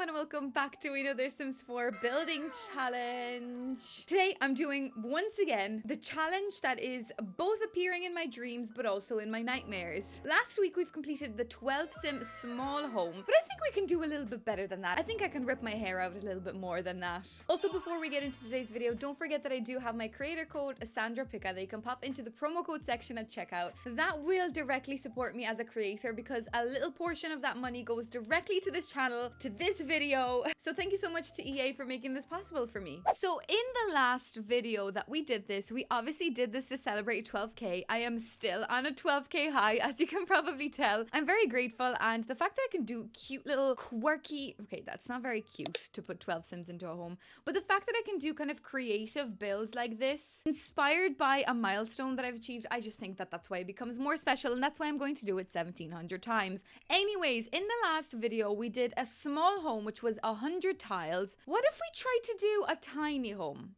everyone and welcome back to another Sims 4 building challenge. Today I'm doing, once again, the challenge that is both appearing in my dreams but also in my nightmares. Last week we've completed the 12 Sim small home, but I think we can do a little bit better than that. I think I can rip my hair out a little bit more than that. Also, before we get into today's video, don't forget that I do have my creator code, SandraPica, that you can pop into the promo code section at checkout. That will directly support me as a creator because a little portion of that money goes directly to this channel, to this video. So thank you so much to EA for making this possible for me. So in the last video that we did this, we obviously did this to celebrate 12k. I am still on a 12k high, as you can probably tell. I'm very grateful, and the fact that I can do cute little quirky, okay, that's not very cute to put 12 Sims into a home, but the fact that I can do kind of creative builds like this, inspired by a milestone that I've achieved, I just think that that's why it becomes more special, and that's why I'm going to do it 1700 times. Anyways, in the last video, we did a small home, which was 100 tiles. What if we tried to do a tiny home?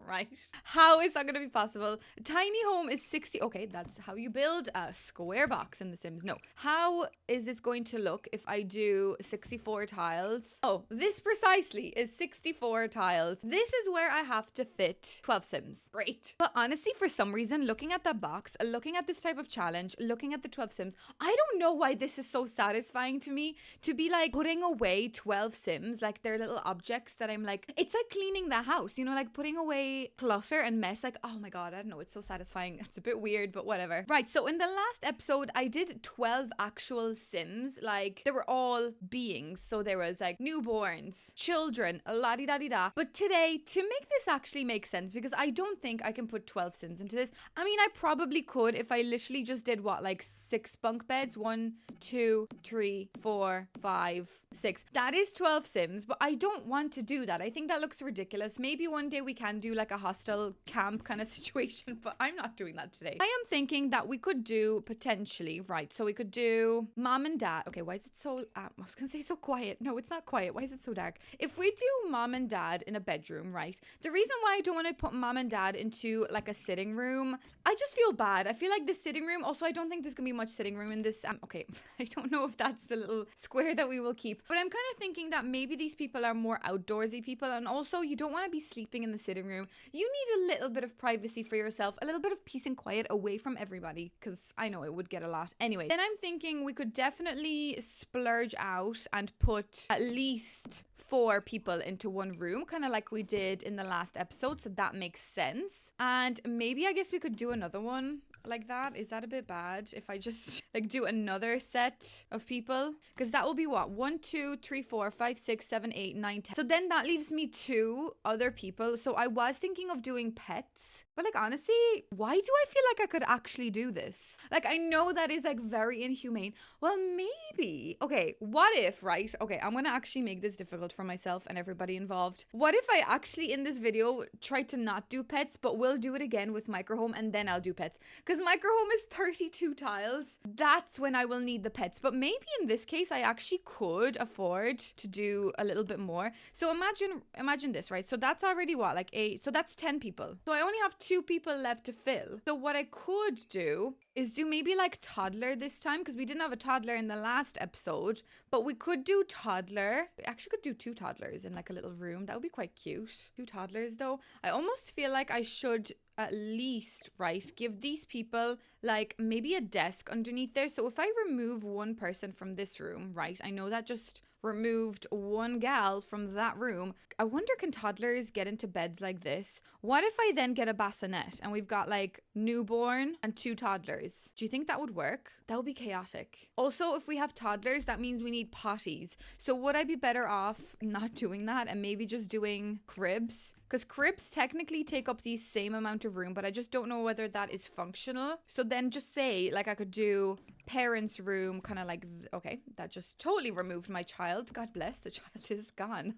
Right? How is that going to be possible? A tiny home is 60. Okay, that's how you build a square box in The Sims. No. How is this going to look if I do 64 tiles? Oh, this precisely is 64 tiles. This is where I have to fit 12 Sims. Great. But honestly, for some reason, looking at that box, looking at this type of challenge, looking at the 12 Sims, I don't know why this is so satisfying to me, to be like putting away 12 Sims, like they're little objects that I'm like, it's like cleaning the house, you know, like putting away clutter and mess. Like, oh my god, I don't know, it's so satisfying. It's a bit weird, but whatever. Right, so in the last episode I did 12 actual Sims. Like, they were all beings, so there was like newborns, children, la-di-da-di-da. But today, to make this actually make sense, because I don't think I can put 12 Sims into this. I mean, I probably could if I literally just did what, like 6 bunk beds, 1 2 3 4 5 6. That is 12 Sims, but I don't want to do that. I think that looks ridiculous. Maybe one day we can do like a hostel camp kind of situation, but I'm not doing that today. I am thinking that we could do potentially, right, so we could do mom and dad. Okay, why is it so I was gonna say so quiet. No, it's not quiet. Why is it so dark? If we do mom and dad in a bedroom, right, the reason why I don't want to put mom and dad into like a sitting room, I just feel bad. I feel like the sitting room, also I don't think there's gonna be much sitting room in this. Okay, I don't know if that's the little square that we will keep, but I'm kind of thinking that maybe these people are more outdoorsy people, and also you don't want to be sleeping in the sitting room. You need a little bit of privacy for yourself, a little bit of peace and quiet away from everybody, because I know it would get a lot. Anyway, then I'm thinking we could definitely splurge out and put at least 4 people into one room, kind of like we did in the last episode, so that makes sense. And maybe I guess we could do another one like that. Is that a bit bad if I just like do another set of people? Because that will be what, 1 2 3 4 5 6 7 8 9 10. So then that leaves me 2 other people. So I was thinking of doing pets, but like honestly, why do I feel like I could actually do this? Like, I know that is like very inhumane. Well, maybe. Okay, what if, right? Okay, I'm gonna actually make this difficult for myself and everybody involved. What if I actually in this video try to not do pets, but we'll do it again with microhome and then I'll do pets? Because microhome is 32 tiles. That's when I will need the pets. But maybe in this case, I actually could afford to do a little bit more. So imagine this, right? So that's already what, like 8. So that's 10 people. So I only have 2 people left to fill. So what I could do is do maybe like toddler this time, because we didn't have a toddler in the last episode, but we could do toddler. We actually could do 2 toddlers in like a little room. That would be quite cute. 2 toddlers though. I almost feel like I should at least, right, give these people like maybe a desk underneath there. So if I remove one person from this room, right, I know that just removed one gal from that room. I wonder, can toddlers get into beds like this? What if I then get a bassinet and we've got like newborn and 2 toddlers? Do you think that would work? That would be chaotic. Also, if we have toddlers, that means we need potties. So would I be better off not doing that and maybe just doing cribs? Because cribs technically take up the same amount of room, but I just don't know whether that is functional. So then just say like I could do parents' room, kind of like, okay, that just totally removed my child. God bless, the child is gone.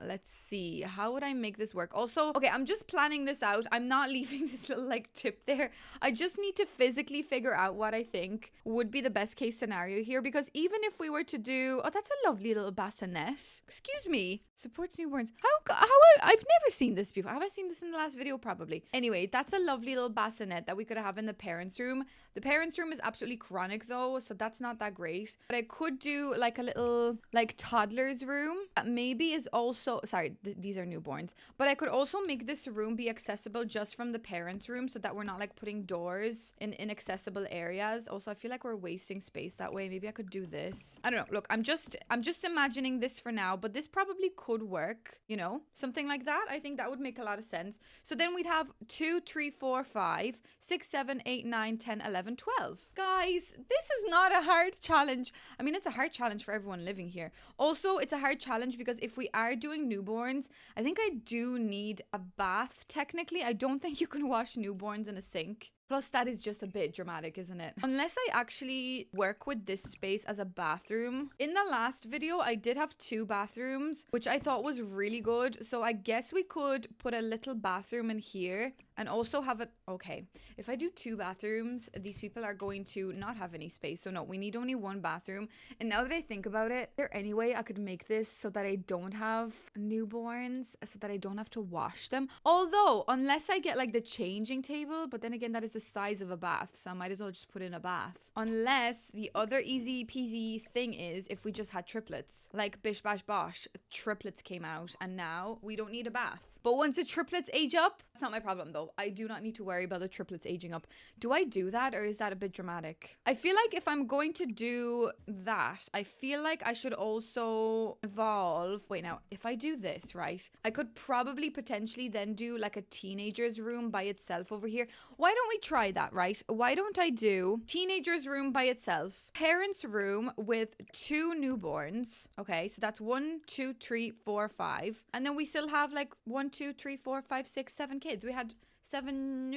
Let's see, how would I make this work? Also, okay, I'm just planning this out. I'm not leaving this little like tip there. I just need to physically figure out what I think would be the best case scenario here, because even if we were to do, oh, that's a lovely little bassinet. Excuse me, supports newborns. I've never seen this before? Have I seen this in the last video? Probably. Anyway, that's a lovely little bassinet that we could have in the parents' room. The parents' room is absolutely chronic though, so that's not that great. But I could do like a little like toddler's room that maybe is also, sorry, these are newborns. But I could also make this room be accessible just from the parents' room so that we're not like putting doors in inaccessible areas. Also, I feel like we're wasting space that way. Maybe I could do this. I don't know. Look, I'm just imagining this for now, but this probably could work, you know, something like that. I think that would make a lot of sense. So then we'd have 2, 3, 4, 5, 6, 7, 8, 9, 10, 11, 12. Guys, this is not a hard challenge. I mean, it's a hard challenge for everyone living here. Also, it's a hard challenge because if we are doing newborns, I think I do need a bath technically. I don't think you can wash newborns in a sink. Plus, that is just a bit dramatic, isn't it? Unless I actually work with this space as a bathroom. In the last video, I did have 2 bathrooms, which I thought was really good. So I guess we could put a little bathroom in here and also have it. Okay, if I do 2 bathrooms, these people are going to not have any space. So no, we need only 1 bathroom. And now that I think about it, is there any way I could make this so that I don't have newborns, so that I don't have to wash them? Although, unless I get like the changing table, but then again, that is the size of a bath, so I might as well just put in a bath. Unless the other easy peasy thing is if we just had triplets, like bish bash bosh, triplets came out and now we don't need a bath. But once the triplets age up, that's not my problem though. I do not need to worry about the triplets aging up. Do I do that, or is that a bit dramatic? I feel like if I'm going to do that, I feel like I should also evolve. Wait, now, if I do this, right, I could probably potentially then do like a teenager's room by itself over here. Why don't we try that, right? Why don't I do teenager's room by itself, parents' room with 2 newborns? Okay, so that's 1, 2, 3, 4, 5. And then we still have like 1, 2, 3, 4, 5, 6, 7 kids. We had 7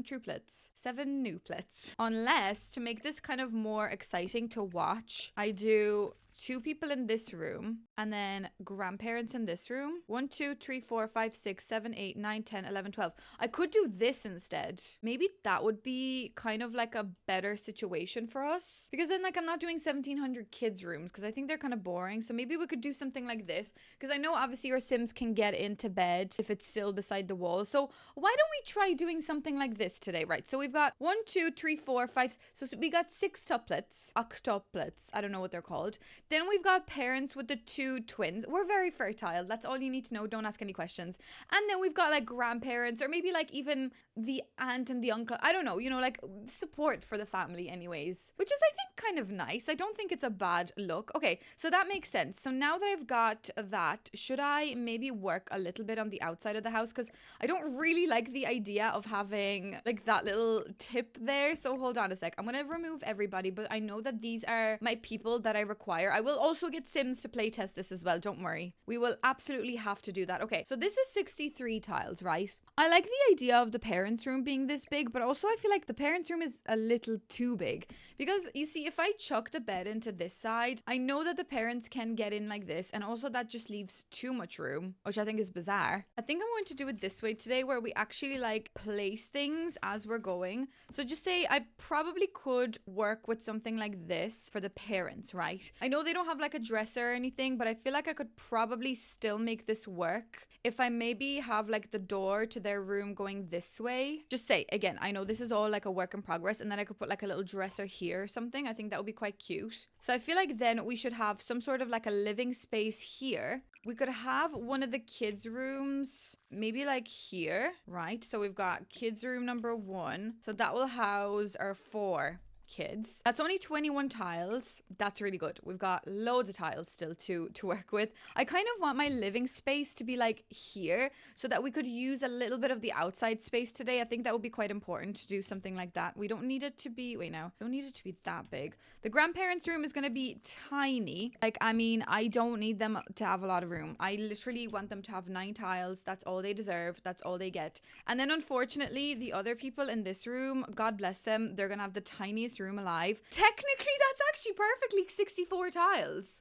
triplets. 7 newplets. Unless, to make this kind of more exciting to watch, I do 2 people in this room and then grandparents in this room. 1, 2, 3, 4, 5, 6, 7, 8, 9, 10, 11, 12. I could do this instead. Maybe that would be kind of like a better situation for us, because then like I'm not doing 1700 kids rooms because I think they're kind of boring. So maybe we could do something like this, because I know obviously your Sims can get into bed if it's still beside the wall. So why don't we try doing something like this today? Right, so we've got 1, 2, 3, 4, 5. So we got 6 tuplets, octuplets. I don't know what they're called. Then we've got parents with the 2 twins. We're very fertile. That's all you need to know. Don't ask any questions. And then we've got like grandparents, or maybe like even the aunt and the uncle. I don't know, you know, like support for the family anyways, which is, I think, kind of nice. I don't think it's a bad look. Okay, so that makes sense. So now that I've got that, should I maybe work a little bit on the outside of the house? Because I don't really like the idea of having like that little tip there. So hold on a sec. I'm going to remove everybody, but I know that these are my people that I require. I will also get Sims to play test this as well. Don't worry. We will absolutely have to do that. Okay, so this is 63 tiles, right? I like the idea of the parents' room being this big, but also I feel like the parents' room is a little too big, because you see, if I chuck the bed into this side, I know that the parents can get in like this, and also that just leaves too much room, which I think is bizarre. I think I'm going to do it this way today, where we actually like place things as we're going. So just say I probably could work with something like this for the parents, right? I know they don't have like a dresser or anything, but I feel like I could probably still make this work if I maybe have like the door to their room going this way. Just say, again, I know this is all like a work in progress, and then I could put like a little dresser here or something. I think that would be quite cute. So I feel like then we should have some sort of like a living space here. We could have one of the kids' rooms maybe like here, right? So we've got kids' room number 1. So that will house our 4 kids. That's only 21 tiles. That's really good. We've got loads of tiles still to work with. I kind of want my living space to be like here, so that we could use a little bit of the outside space today. I think that would be quite important to do something like that. We don't need it to be, wait now, don't need it to be that big. The grandparents' room is going to be tiny. Like, I mean, I don't need them to have a lot of room. I literally want them to have 9 tiles. That's all they deserve. That's all they get. And then unfortunately, the other people in this room, God bless them, they're going to have the tiniest room alive. Technically, that's actually perfectly 64 tiles.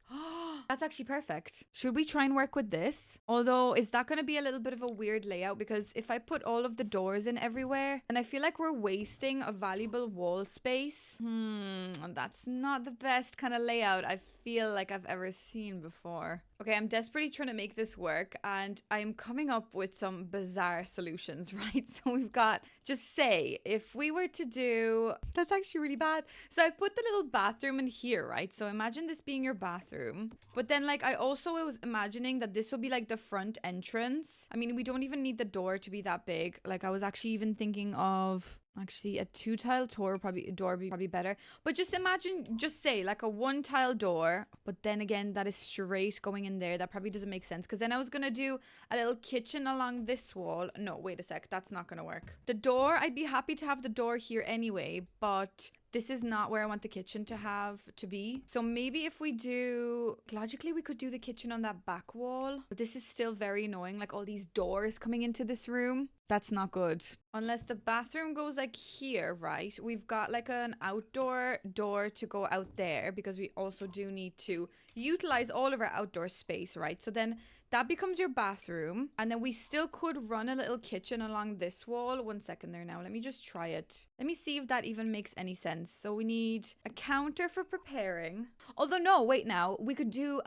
That's actually perfect. Should we try and work with this? Although, is that going to be a little bit of a weird layout? Because if I put all of the doors in everywhere, and I feel like we're wasting a valuable wall space. That's not the best kind of layout. I feel like I've ever seen before. Okay, I'm desperately trying to make this work and I'm coming up with some bizarre solutions, right? So we've got, just say, if we were to do, that's actually really bad. So I put the little bathroom in here, right? So imagine this being your bathroom. But then like I also was imagining that this will be like the front entrance. I mean, we don't even need the door to be that big. Like I was actually even thinking of actually a 2-tile door probably better. But just imagine, just say like a 1-tile door, but then again that is straight going in there. That probably doesn't make sense because then I was gonna do a little kitchen along this wall. No, wait a sec, that's not gonna work. The door, I'd be happy to have the door here anyway, but this is not where I want the kitchen to be. So maybe if we do, logically we could do the kitchen on that back wall, but this is still very annoying, like all these doors coming into this room. That's not good. Unless the bathroom goes like here, right? We've got like an outdoor door to go out there because we also do need to utilize all of our outdoor space, right? So then that becomes your bathroom. And then we still could run a little kitchen along this wall. 1 second there now. Let me just try it. Let me see if that even makes any sense. So we need a counter for preparing. Although no, wait now. We could do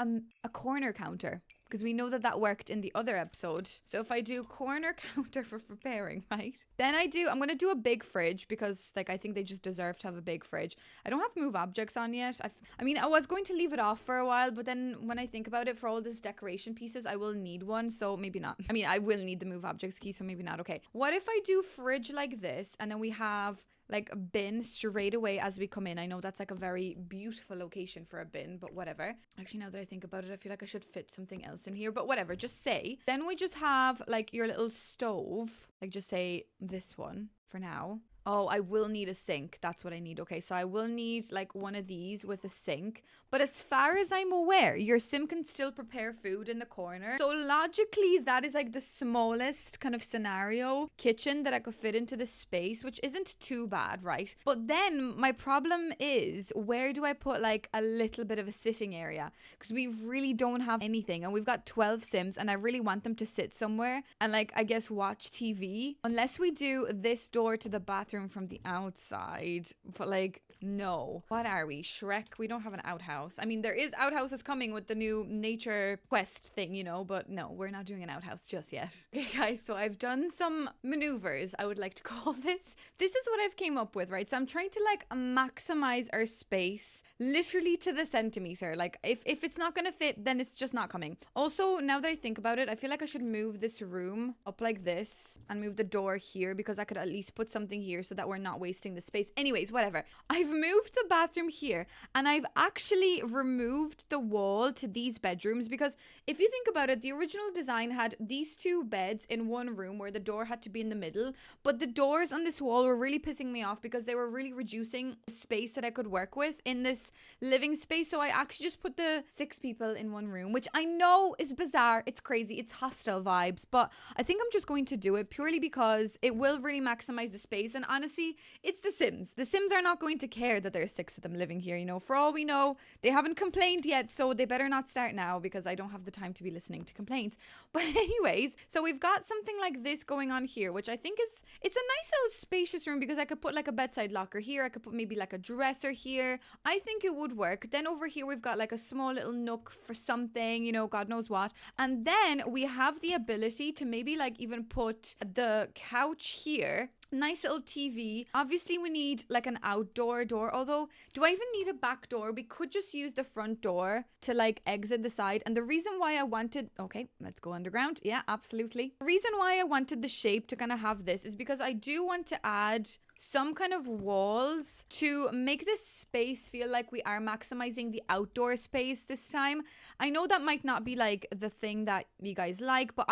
a corner counter, because we know that that worked in the other episode. So if I do corner counter for preparing, right? Then I'm going to do a big fridge because like I think they just deserve to have a big fridge. I don't have move objects on yet. I mean, I was going to leave it off for a while, but then when I think about it, for all these decoration pieces, I will need one. So maybe not. I mean, I will need the move objects key, so maybe not. Okay. What if I do fridge like this and then we have like a bin straight away as we come in? I know that's like a very beautiful location for a bin, but whatever. Actually, now that I think about it, I feel like I should fit something else in here, but whatever, just say. Then we just have like your little stove, like just say this one for now. Oh, I will need a sink. That's what I need. Okay, so I will need like one of these with a sink. But as far as I'm aware, your sim can still prepare food in the corner. So logically, that is like the smallest kind of scenario kitchen that I could fit into this space, which isn't too bad, right? But then my problem is, where do I put like a little bit of a sitting area? Because we really don't have anything. And we've got 12 sims and I really want them to sit somewhere and like, I guess, watch TV. Unless we do this door to the bathroom from the outside, but like no, what are we, Shrek? We don't have an outhouse. I mean, there is outhouses coming with the new nature quest thing, you know, but no, we're not doing an outhouse just yet. Okay guys, so I've done some maneuvers, I would like to call this is what I've came up with, right? So I'm trying to like maximize our space literally to the centimeter. Like if it's not gonna fit, then it's just not coming. Also, now that I think about it, I feel like I should move this room up like this and move the door here because I could at least put something here so that we're not wasting the space. Anyways, whatever. I've moved the bathroom here and I've actually removed the wall to these bedrooms because if you think about it, the original design had these 2 beds in one room where the door had to be in the middle, but the doors on this wall were really pissing me off because they were really reducing the space that I could work with in this living space. So I actually just put the 6 people in one room, which I know is bizarre, it's crazy, it's hostile vibes, but I think I'm just going to do it purely because it will really maximize the space. And honestly, it's the Sims. The Sims are not going to care that there's 6 of them living here, you know. For all we know, they haven't complained yet, so they better not start now because I don't have the time to be listening to complaints. But anyways, so we've got something like this going on here, which I think it's a nice little spacious room because I could put like a bedside locker here. I could put maybe like a dresser here. I think it would work. Then over here, we've got like a small little nook for something, you know, God knows what. And then we have the ability to maybe like even put the couch here. Nice little TV. Obviously, we need like an outdoor door. Although, do I even need a back door? We could just use the front door to like exit the side. And the reason why I wanted... Okay, let's go underground. Yeah, absolutely. The reason why I wanted the shape to kind of have this is because I do want to add some kind of walls to make this space feel like we are maximizing the outdoor space this time. I know that might not be like the thing that you guys like, but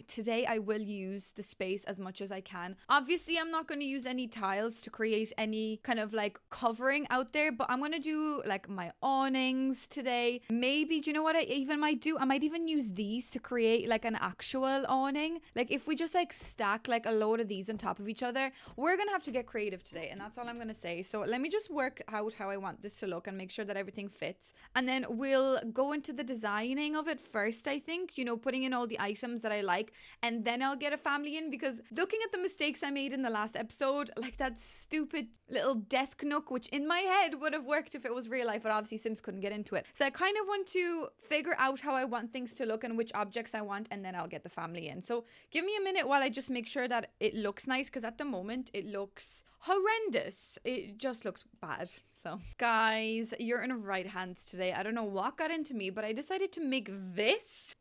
today I will use the space as much as I can. Obviously, I'm not going to use any tiles to create any kind of like covering out there, but I'm going to do like my awnings today. Maybe, do you know what I even might do? I might even use these to create like an actual awning. Like if we just like stack like a load of these on top of each other, we're going to have to get creative today, and that's all I'm gonna say. So let me just work out how I want this to look and make sure that everything fits, and then we'll go into the designing of it first. I think, you know, putting in all the items that I like, and then I'll get a family in, because looking at the mistakes I made in the last episode, like that stupid little desk nook, which in my head would have worked if it was real life, but obviously Sims couldn't get into it. So I kind of want to figure out how I want things to look and which objects I want, and then I'll get the family in. So give me a minute while I just make sure that it looks nice, because at the moment it looks horrendous. It just looks bad. So guys, you're in right hands today. I don't know what got into me, but I decided to make this.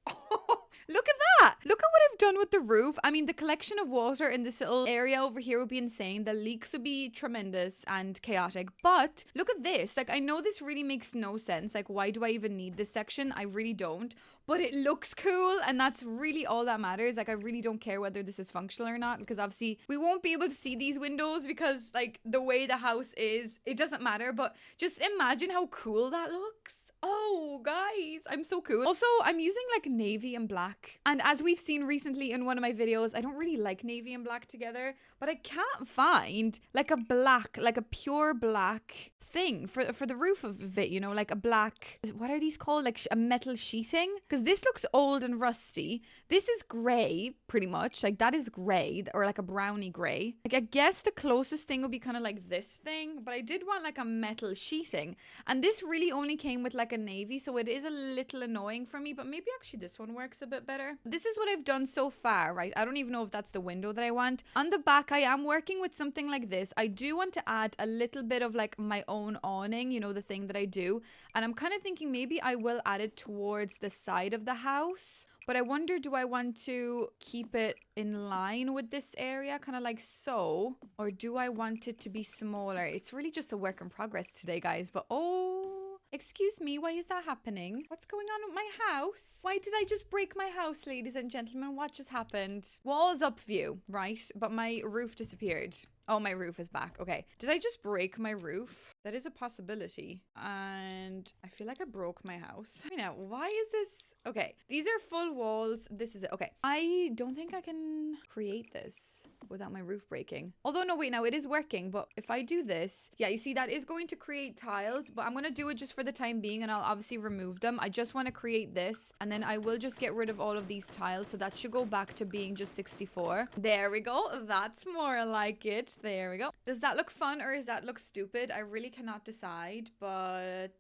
Look at that. Look at what I've done with the roof. I mean, the collection of water in this little area over here would be insane. The leaks would be tremendous and chaotic. But look at this. Like, I know this really makes no sense. Like, why do I even need this section? I really don't. But it looks cool, and that's really all that matters. Like, I really don't care whether this is functional or not, because obviously we won't be able to see these windows because, like, the way the house is, it doesn't matter. But just imagine how cool that looks. Oh, guys, I'm so cool. Also, I'm using like navy and black. And as we've seen recently in one of my videos, I don't really like navy and black together, but I can't find like a black, like a pure black thing for the roof of it, you know, like a black, what are these called, like a metal sheeting, because this looks old and rusty. This is gray, pretty much, like that is gray, or like a browny gray. Like, I guess the closest thing would be kind of like this thing, but I did want like a metal sheeting, and this really only came with like a navy, so it is a little annoying for me, but maybe actually this one works a bit better. This is what I've done so far, right? I don't even know if that's the window that I want. On the back, I am working with something like this. I do want to add a little bit of like my own awning, you know, the thing that I do, and I'm kind of thinking maybe I will add it towards the side of the house. But I wonder, do I want to keep it in line with this area, kind of like so, or do I want it to be smaller? It's really just a work in progress today, guys. But oh, excuse me, why is that happening? What's going on with my house? Why did I just break my house, ladies and gentlemen? What just happened? Walls up view, right? But my roof disappeared. Oh, my roof is back. Okay. Did I just break my roof? That is a possibility. And I feel like I broke my house. You know, why is this? Okay. These are full walls. This is it. Okay. I don't think I can create this without my roof breaking. Although, no, wait, now it is working. But if I do this, yeah, you see, that is going to create tiles. But I'm going to do it just for the time being, and I'll obviously remove them. I just want to create this, and then I will just get rid of all of these tiles. So that should go back to being just 64. There we go. That's more like it. There we go. Does that look fun, or does that look stupid? I really cannot decide, but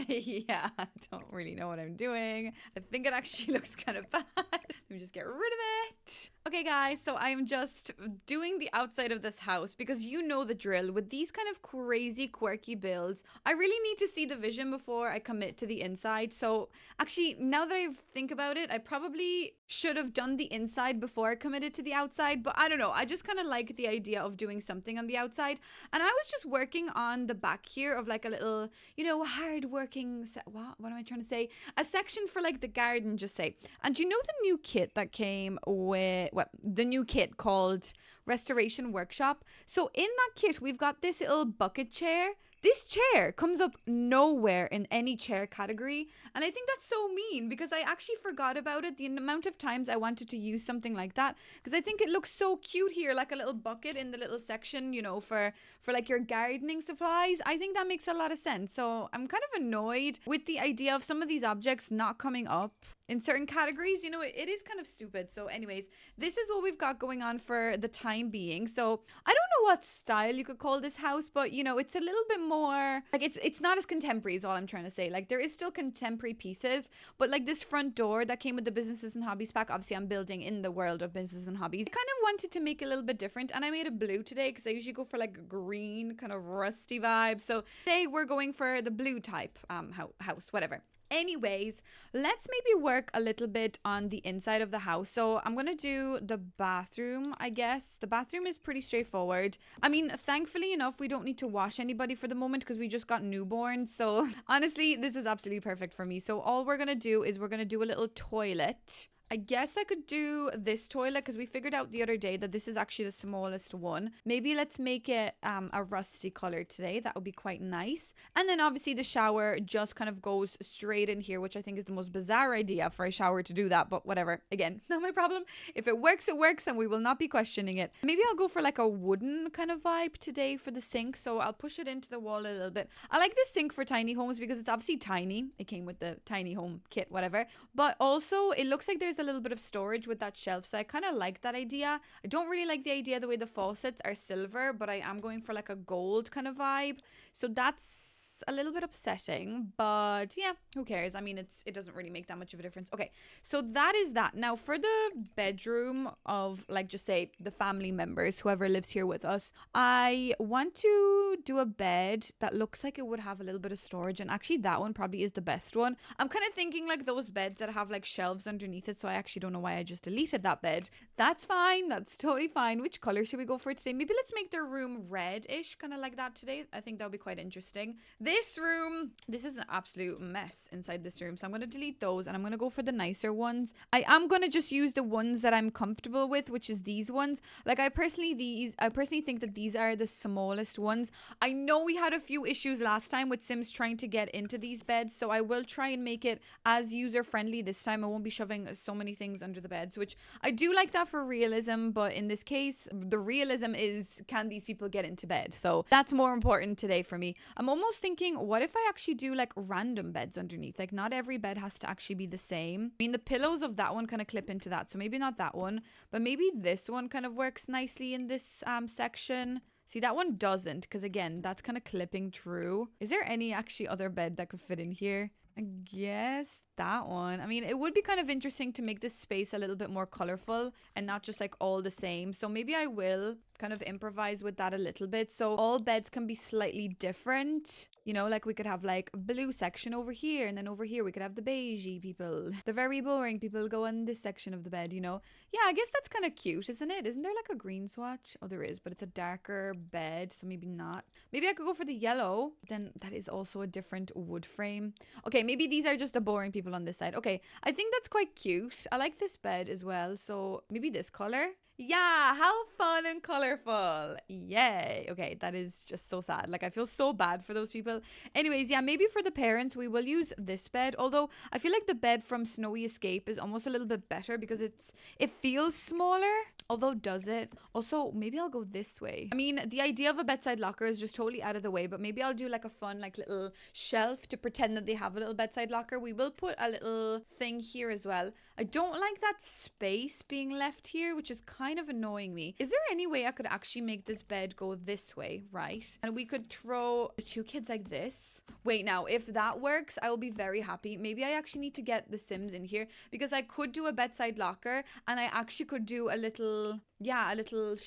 yeah, I don't really know what I'm doing. I think it actually looks kind of bad. Let me just get rid of it. Okay, guys, so I'm just doing the outside of this house, because you know the drill. With these kind of crazy, quirky builds, I really need to see the vision before I commit to the inside. So actually, now that I think about it, I probably should have done the inside before I committed to the outside, but I don't know. I just kind of like the idea of doing something on the outside. And I was just working on the back here of like a little, you know, hard working, what am I trying to say? A section for like the garden, just say. And you know the new kit that came with, well, the new kit called Restoration Workshop. So in that kit, we've got this little bucket chair. This chair comes up nowhere in any chair category. And I think that's so mean, because I actually forgot about it, the amount of times I wanted to use something like that, because I think it looks so cute here, like a little bucket in the little section, you know, for like your gardening supplies. I think that makes a lot of sense. So I'm kind of annoyed with the idea of some of these objects not coming up in certain categories. You know, it is kind of stupid. So anyways, this is what we've got going on for the time being. So I don't know what style you could call this house, but you know, it's a little bit more like, it's not as contemporary is all I'm trying to say. Like, there is still contemporary pieces, but like this front door that came with the Businesses and Hobbies pack, obviously I'm building in the world of Businesses and Hobbies. I kind of wanted to make it a little bit different, and I made it blue today because I usually go for like a green kind of rusty vibe. So today we're going for the blue type house, whatever. Anyways, let's maybe work a little bit on the inside of the house. So I'm gonna do the bathroom, I guess. The bathroom is pretty straightforward. I mean, thankfully enough, we don't need to wash anybody for the moment because we just got newborns. So honestly, this is absolutely perfect for me. So all we're gonna do is we're gonna do a little toilet. I guess I could do this toilet because we figured out the other day that this is actually the smallest one. Maybe let's make it a rusty color today. That would be quite nice. And then obviously the shower just kind of goes straight in here, which I think is the most bizarre idea for a shower to do that. But whatever. Again, not my problem. If it works, it works, and we will not be questioning it. Maybe I'll go for like a wooden kind of vibe today for the sink. So I'll push it into the wall a little bit. I like this sink for tiny homes because it's obviously tiny. It came with the tiny home kit, whatever. But also it looks like there's a little bit of storage with that shelf, so I kind of like that idea. I don't really like the idea the way the faucets are silver, but I am going for like a gold kind of vibe, so that's a little bit upsetting, but yeah, who cares? I mean, it doesn't really make that much of a difference. Okay, so that is that. Now for the bedroom of, like, just say the family members, whoever lives here with us, I want to do a bed that looks like it would have a little bit of storage, and actually that one probably is the best one. I'm kind of thinking like those beds that have like shelves underneath it, so I actually don't know why I just deleted that bed. That's fine, that's totally fine. Which color should we go for today? Maybe let's make their room red-ish, kind of like that today. I think that'll be quite interesting. This room, this is an absolute mess inside this room, so I'm going to delete those and I'm going to go for the nicer ones. I am going to just use the ones that I'm comfortable with, which is these ones. Like I personally think that these are the smallest ones. I know we had a few issues last time with Sims trying to get into these beds, so I will try and make it as user friendly this time. I won't be shoving so many things under the beds, which I do like that for realism, but in this case the realism is, can these people get into bed? So that's more important today for me. I'm almost thinking, what if I actually do like random beds underneath? Like not every bed has to actually be the same. I mean, the pillows of that one kind of clip into that, so maybe not that one, but maybe this one kind of works nicely in this section. See, that one doesn't, because again, that's kind of clipping through. Is there any actually other bed that could fit in here? I guess that one. I mean, it would be kind of interesting to make this space a little bit more colorful and not just like all the same. So maybe I will kind of improvise with that a little bit. So all beds can be slightly different. You know, like we could have like a blue section over here, and then over here we could have the beigey people. The very boring people go in this section of the bed, you know. Yeah, I guess that's kind of cute, isn't it? Isn't there like a green swatch? Oh, there is, but it's a darker bed, so maybe not. Maybe I could go for the yellow. Then that is also a different wood frame. Okay, maybe these are just the boring people on this side. Okay, I think that's quite cute. I like this bed as well, so maybe this color. Yeah, how fun and colorful. Yay. Okay, that is just so sad. Like, I feel so bad for those people. Anyways, yeah, maybe for the parents, we will use this bed. Although, I feel like the bed from Snowy Escape is almost a little bit better because it feels smaller. Although, does it? Also, maybe I'll go this way. I mean, the idea of a bedside locker is just totally out of the way, but maybe I'll do like a fun, like little shelf to pretend that they have a little bedside locker. We will put a little thing here as well. I don't like that space being left here, which is kind of annoying me. Is there any way I could actually make this bed go this way, right? And we could throw the two kids like this. Wait, now, if that works, I will be very happy. Maybe I actually need to get the Sims in here because I could do a bedside locker and I actually could do a little, yeah, a little,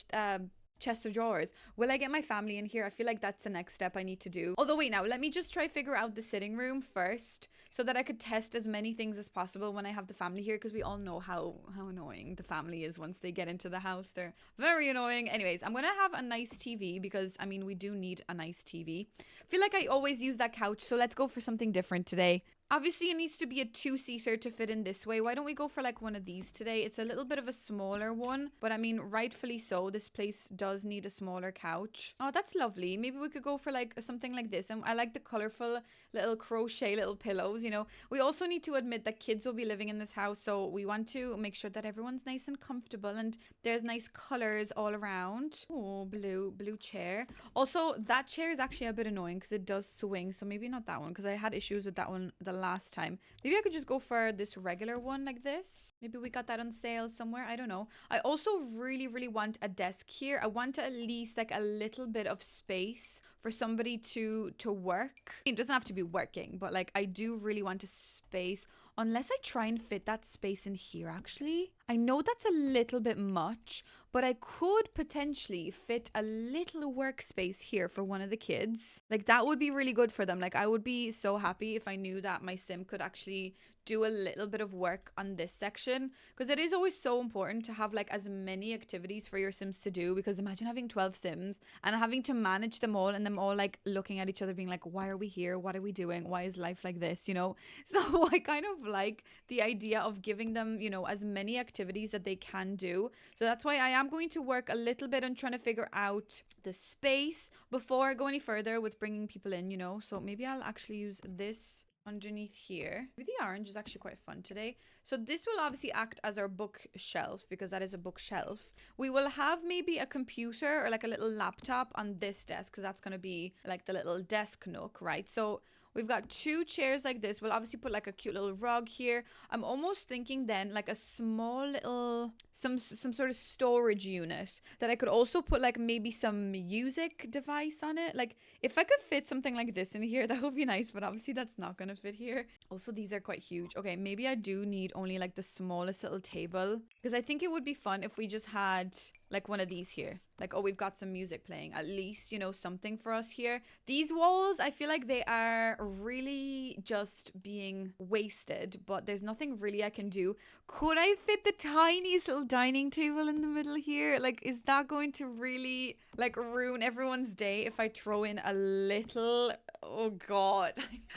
chest of drawers. Will I get my family in here? I feel like that's the next step I need to do. Although wait, now let me just try figure out the sitting room first so that I could test as many things as possible when I have the family here, because we all know how annoying the family is once they get into the house. They're very annoying. Anyways, I'm gonna have a nice TV because I mean we do need a nice TV. I feel like I always use that couch, so let's go for something different today. Obviously, it needs to be a two-seater to fit in this way. Why don't we go for like one of these today? It's a little bit of a smaller one, but I mean, rightfully so. This place does need a smaller couch. Oh, that's lovely. Maybe we could go for like something like this. And I like the colorful little crochet little pillows, you know. We also need to admit that kids will be living in this house, so we want to make sure that everyone's nice and comfortable and there's nice colors all around. Oh, blue chair. Also, that chair is actually a bit annoying because it does swing, so maybe not that one because I had issues with that one the last time. Maybe I could just go for this regular one like this. Maybe we got that on sale somewhere. I don't know. I also really want a desk here. I want at least like a little bit of space for somebody to work. It doesn't have to be working, but like I do really want a space, unless I try and fit that space in here actually. I know that's a little bit much, but I could potentially fit a little workspace here for one of the kids. Like that would be really good for them. Like I would be so happy if I knew that my sim could actually do a little bit of work on this section, because it is always so important to have like as many activities for your Sims to do, because imagine having 12 Sims and having to manage them all and them all like looking at each other being like, why are we here? What are we doing? Why is life like this? You know? So I kind of like the idea of giving them, you know, as many activities that they can do. So that's why I am going to work a little bit on trying to figure out the space before I go any further with bringing people in, you know? So maybe I'll actually use this underneath here. Maybe the orange is actually quite fun today. So this will obviously act as our bookshelf, because that is a bookshelf. We will have maybe a computer or like a little laptop on this desk, because that's going to be like the little desk nook, right? So we've got 2 chairs like this. We'll obviously put like a cute little rug here. I'm almost thinking then like a small little, some sort of storage unit that I could also put like maybe some music device on it. Like if I could fit something like this in here, that would be nice, but obviously that's not going to fit here. Also, these are quite huge. Okay, maybe I do need only like the smallest little table, because I think it would be fun if we just had like one of these here. Like, oh, we've got some music playing, at least, you know, something for us here. These walls, I feel like they are really just being wasted, but there's nothing really I can do. Could I fit the tiniest little dining table in the middle here? Like, is that going to really like ruin everyone's day if I throw in a little? Oh God.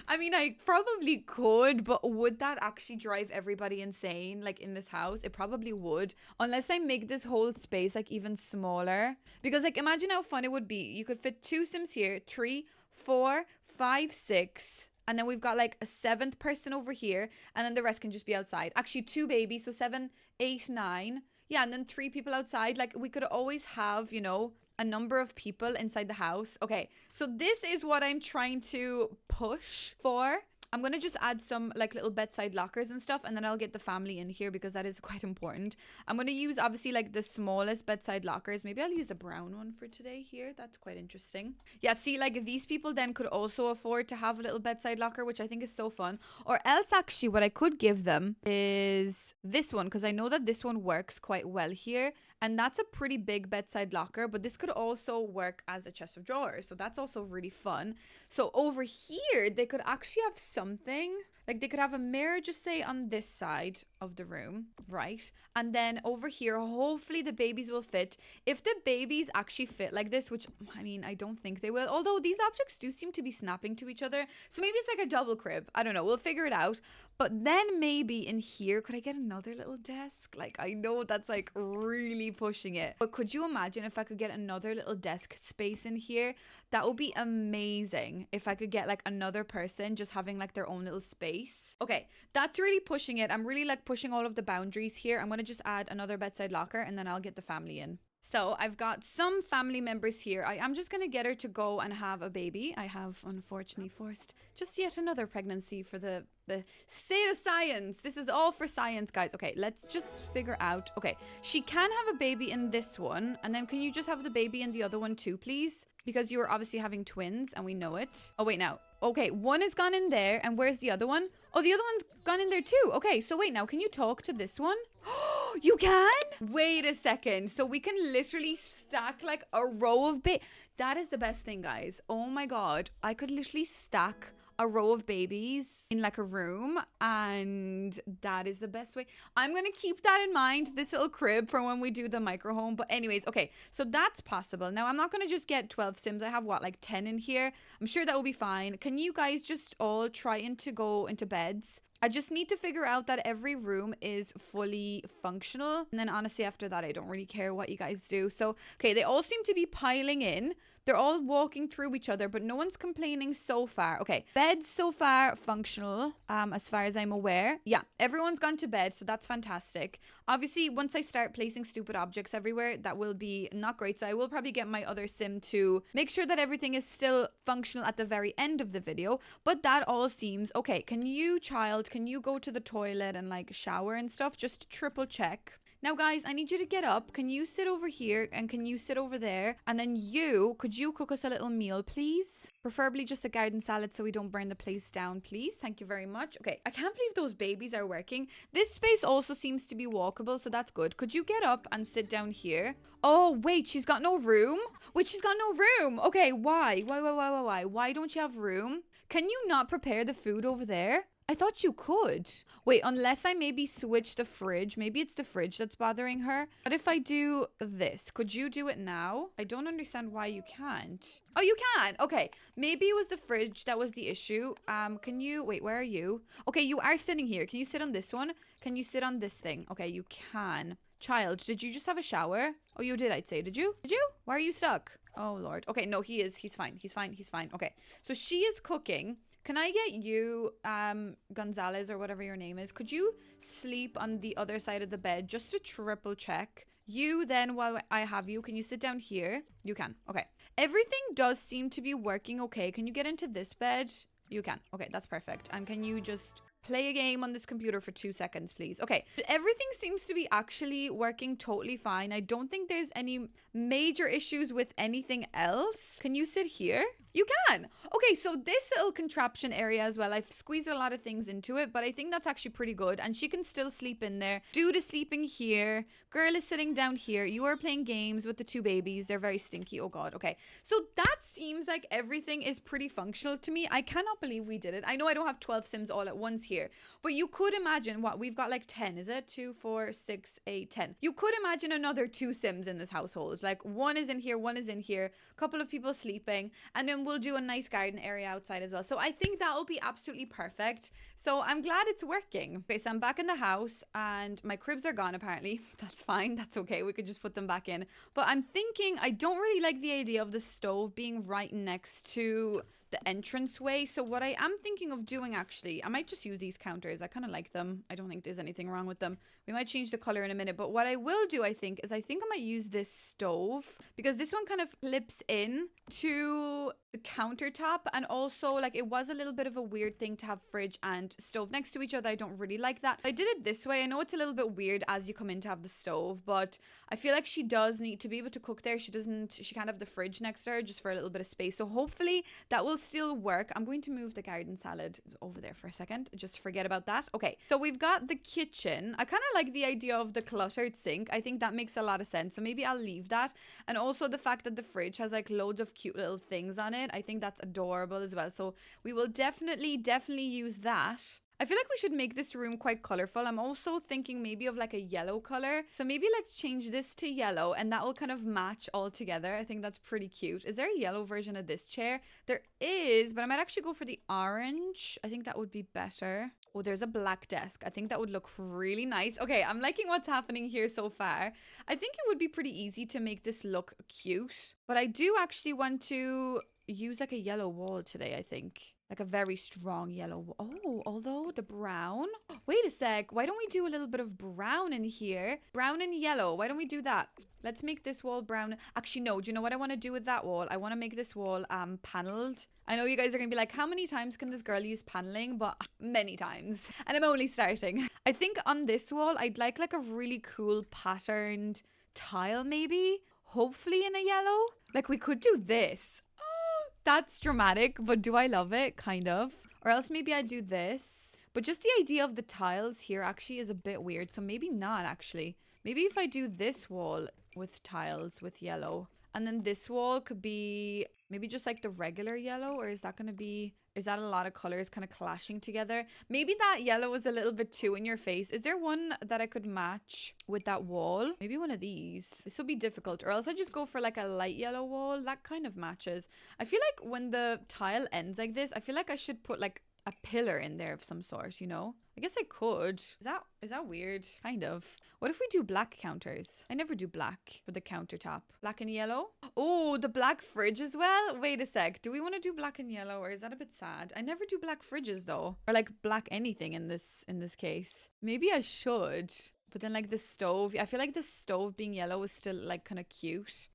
I mean, I probably could, but would that actually drive everybody insane like in this house? It probably would, unless I make this whole space like even smaller. Because like imagine how fun it would be. You could fit 2 Sims here, 3, 4, 5, 6, and then we've got like a 7th person over here, and then the rest can just be outside. Actually 2 babies, so 7, 8, 9. Yeah, and then 3 people outside. Like we could always have, you know, a number of people inside the house. Okay, so this is what I'm trying to push for. I'm going to just add some like little bedside lockers and stuff, and then I'll get the family in here because that is quite important. I'm going to use obviously like the smallest bedside lockers. Maybe I'll use the brown one for today here. That's quite interesting. Yeah, see, like these people then could also afford to have a little bedside locker, which I think is so fun. Or else actually what I could give them is this one, because I know that this one works quite well here. And that's a pretty big bedside locker, but this could also work as a chest of drawers. So that's also really fun. So over here, they could actually have something. Like they could have a mirror, just say on this side of the room, right? And then over here, hopefully the babies will fit. If the babies actually fit like this, which I mean, I don't think they will. Although these objects do seem to be snapping to each other. So maybe it's like a double crib. I don't know. We'll figure it out. But then maybe in here, could I get another little desk? Like I know that's like really pushing it. But could you imagine if I could get another little desk space in here? That would be amazing. If I could get like another person just having like their own little space. Okay, that's really pushing it. I'm really like pushing all of the boundaries here. I'm going to just add another bedside locker and then I'll get the family in. So I've got some family members here. I am just going to get her to go and have a baby. I have unfortunately forced just yet another pregnancy for the state of science. This is all for science, guys. Okay, let's just figure out. Okay, she can have a baby in this one. And then can you just have the baby in the other one too, please? Because you are obviously having twins and we know it. Oh, wait, now. Okay, one has gone in there. And where's the other one? Oh, the other one's gone in there too. Okay, so wait, now can you talk to this one? You can? Wait a second. So we can literally stack like a row of that is the best thing, guys. Oh my God. I could literally stack a row of babies in like a room, and that is the best way. I'm gonna keep that in mind, this little crib, for when we do the micro home. But anyways, okay, so that's possible. Now I'm not gonna just get 12 Sims. I have what, like 10 in here. I'm sure that will be fine. Can you guys just all try to go into beds? I just need to figure out that every room is fully functional. And then honestly, after that, I don't really care what you guys do. So, okay, they all seem to be piling in. They're all walking through each other, but no one's complaining so far. Okay, beds so far functional, as far as I'm aware. Yeah, everyone's gone to bed, so that's fantastic. Obviously, once I start placing stupid objects everywhere, that will be not great. So I will probably get my other sim to make sure that everything is still functional at the very end of the video. But that all seems okay. Can you go to the toilet and like shower and stuff? Just to triple check. Now, guys, I need you to get up. Can you sit over here and can you sit over there? And then could you cook us a little meal, please? Preferably just a garden salad so we don't burn the place down, please. Thank you very much. Okay, I can't believe those babies are working. This space also seems to be walkable, so that's good. Could you get up and sit down here? Oh, wait, she's got no room? Wait, she's got no room. Okay, why? Why don't you have room? Can you not prepare the food over there? I thought you could. Wait, unless I maybe switch the fridge. Maybe it's the fridge that's bothering her. What if I do this? Could you do it now? I don't understand why you can't. Oh, you can. Okay. Maybe it was the fridge that was the issue. Can you... Wait, where are you? Okay, you are sitting here. Can you sit on this one? Can you sit on this thing? Okay, you can. Child, did you just have a shower? Oh, you did, I'd say. Did you? Did you? Why are you stuck? Oh, Lord. Okay, no, he is. He's fine. He's fine. He's fine. Okay, so she is cooking. Can I get you, Gonzalez or whatever your name is? Could you sleep on the other side of the bed just to triple check? You then, while I have you, can you sit down here? You can. Okay. Everything does seem to be working okay. Can you get into this bed? You can. Okay, that's perfect. And can you just play a game on this computer for 2 seconds, please? Okay. Everything seems to be actually working totally fine. I don't think there's any major issues with anything else. Can you sit here? You can. Okay, so this little contraption area as well, I've squeezed a lot of things into it, but I think that's actually pretty good. And she can still sleep in there. Dude is sleeping here. Girl is sitting down here. You are playing games with the 2 babies. They're very stinky. Oh God. Okay. So that seems like everything is pretty functional to me. I cannot believe we did it. I know I don't have 12 Sims all at once here, but you could imagine what we've got, like 10, is it? 2, 4, 6, 8, 10. You could imagine another 2 Sims in this household. Like one is in here, one is in here, a couple of people sleeping, and then we'll do a nice garden area outside as well. So I think that will be absolutely perfect. So I'm glad it's working. Okay, so I'm back in the house and my cribs are gone apparently. That's fine. That's okay. We could just put them back in. But I'm thinking I don't really like the idea of the stove being right next to the entranceway. So what I am thinking of doing, actually, I might just use these counters. I kind of like them. I don't think there's anything wrong with them. We might change the color in a minute, but what I will do, I think I might use this stove because this one kind of flips in to the countertop, and also like it was a little bit of a weird thing to have fridge and stove next to each other. I don't really like that. I did it this way. I know it's a little bit weird as you come in to have the stove, but I feel like she does need to be able to cook there. She can't have the fridge next to her just for a little bit of space. So hopefully that will still work. I'm going to move the garden salad over there for a second. Just forget about that. Okay, so we've got the kitchen. I kind of like the idea of the cluttered sink. I think that makes a lot of sense. So maybe I'll leave that. And also the fact that the fridge has like loads of cute little things on it. I think that's adorable as well. So we will definitely use that. I feel like we should make this room quite colorful. I'm also thinking maybe of like a yellow color. So maybe let's change this to yellow and that will kind of match all together. I think that's pretty cute. Is there a yellow version of this chair? There is, but I might actually go for the orange. I think that would be better. Oh, there's a black desk. I think that would look really nice. Okay, I'm liking what's happening here so far. I think it would be pretty easy to make this look cute. But I do actually want to use like a yellow wall today, I think. Like a very strong yellow. Oh, although the brown. Wait a sec. Why don't we do a little bit of brown in here? Brown and yellow. Why don't we do that? Let's make this wall brown. Actually, no. Do you know what I want to do with that wall? I want to make this wall paneled. I know you guys are going to be like, how many times can this girl use paneling? But many times. And I'm only starting. I think on this wall, I'd like a really cool patterned tile maybe. Hopefully in a yellow. Like we could do this. That's dramatic, but do I love it? Kind of. Or else maybe I do this. But just the idea of the tiles here actually is a bit weird. So maybe not actually. Maybe if I do this wall with tiles with yellow. And then this wall could be maybe just like the regular yellow. Or is that going to be... Is that a lot of colors kind of clashing together? Maybe that yellow was a little bit too in your face. Is there one that I could match with that wall? Maybe one of these. This will be difficult. Or else I just go for like a light yellow wall. That kind of matches. I feel like when the tile ends like this, I feel like I should put like a pillar in there of some sort, you know? I guess I could. Is that weird? Kind of. What if we do black counters? I never do black for the countertop. Black and yellow? Oh, the black fridge as well? Wait a sec. Do we want to do black and yellow, or is that a bit sad? I never do black fridges though. Or like black anything in this case. Maybe I should. But then like the stove, I feel like the stove being yellow is still like kind of cute.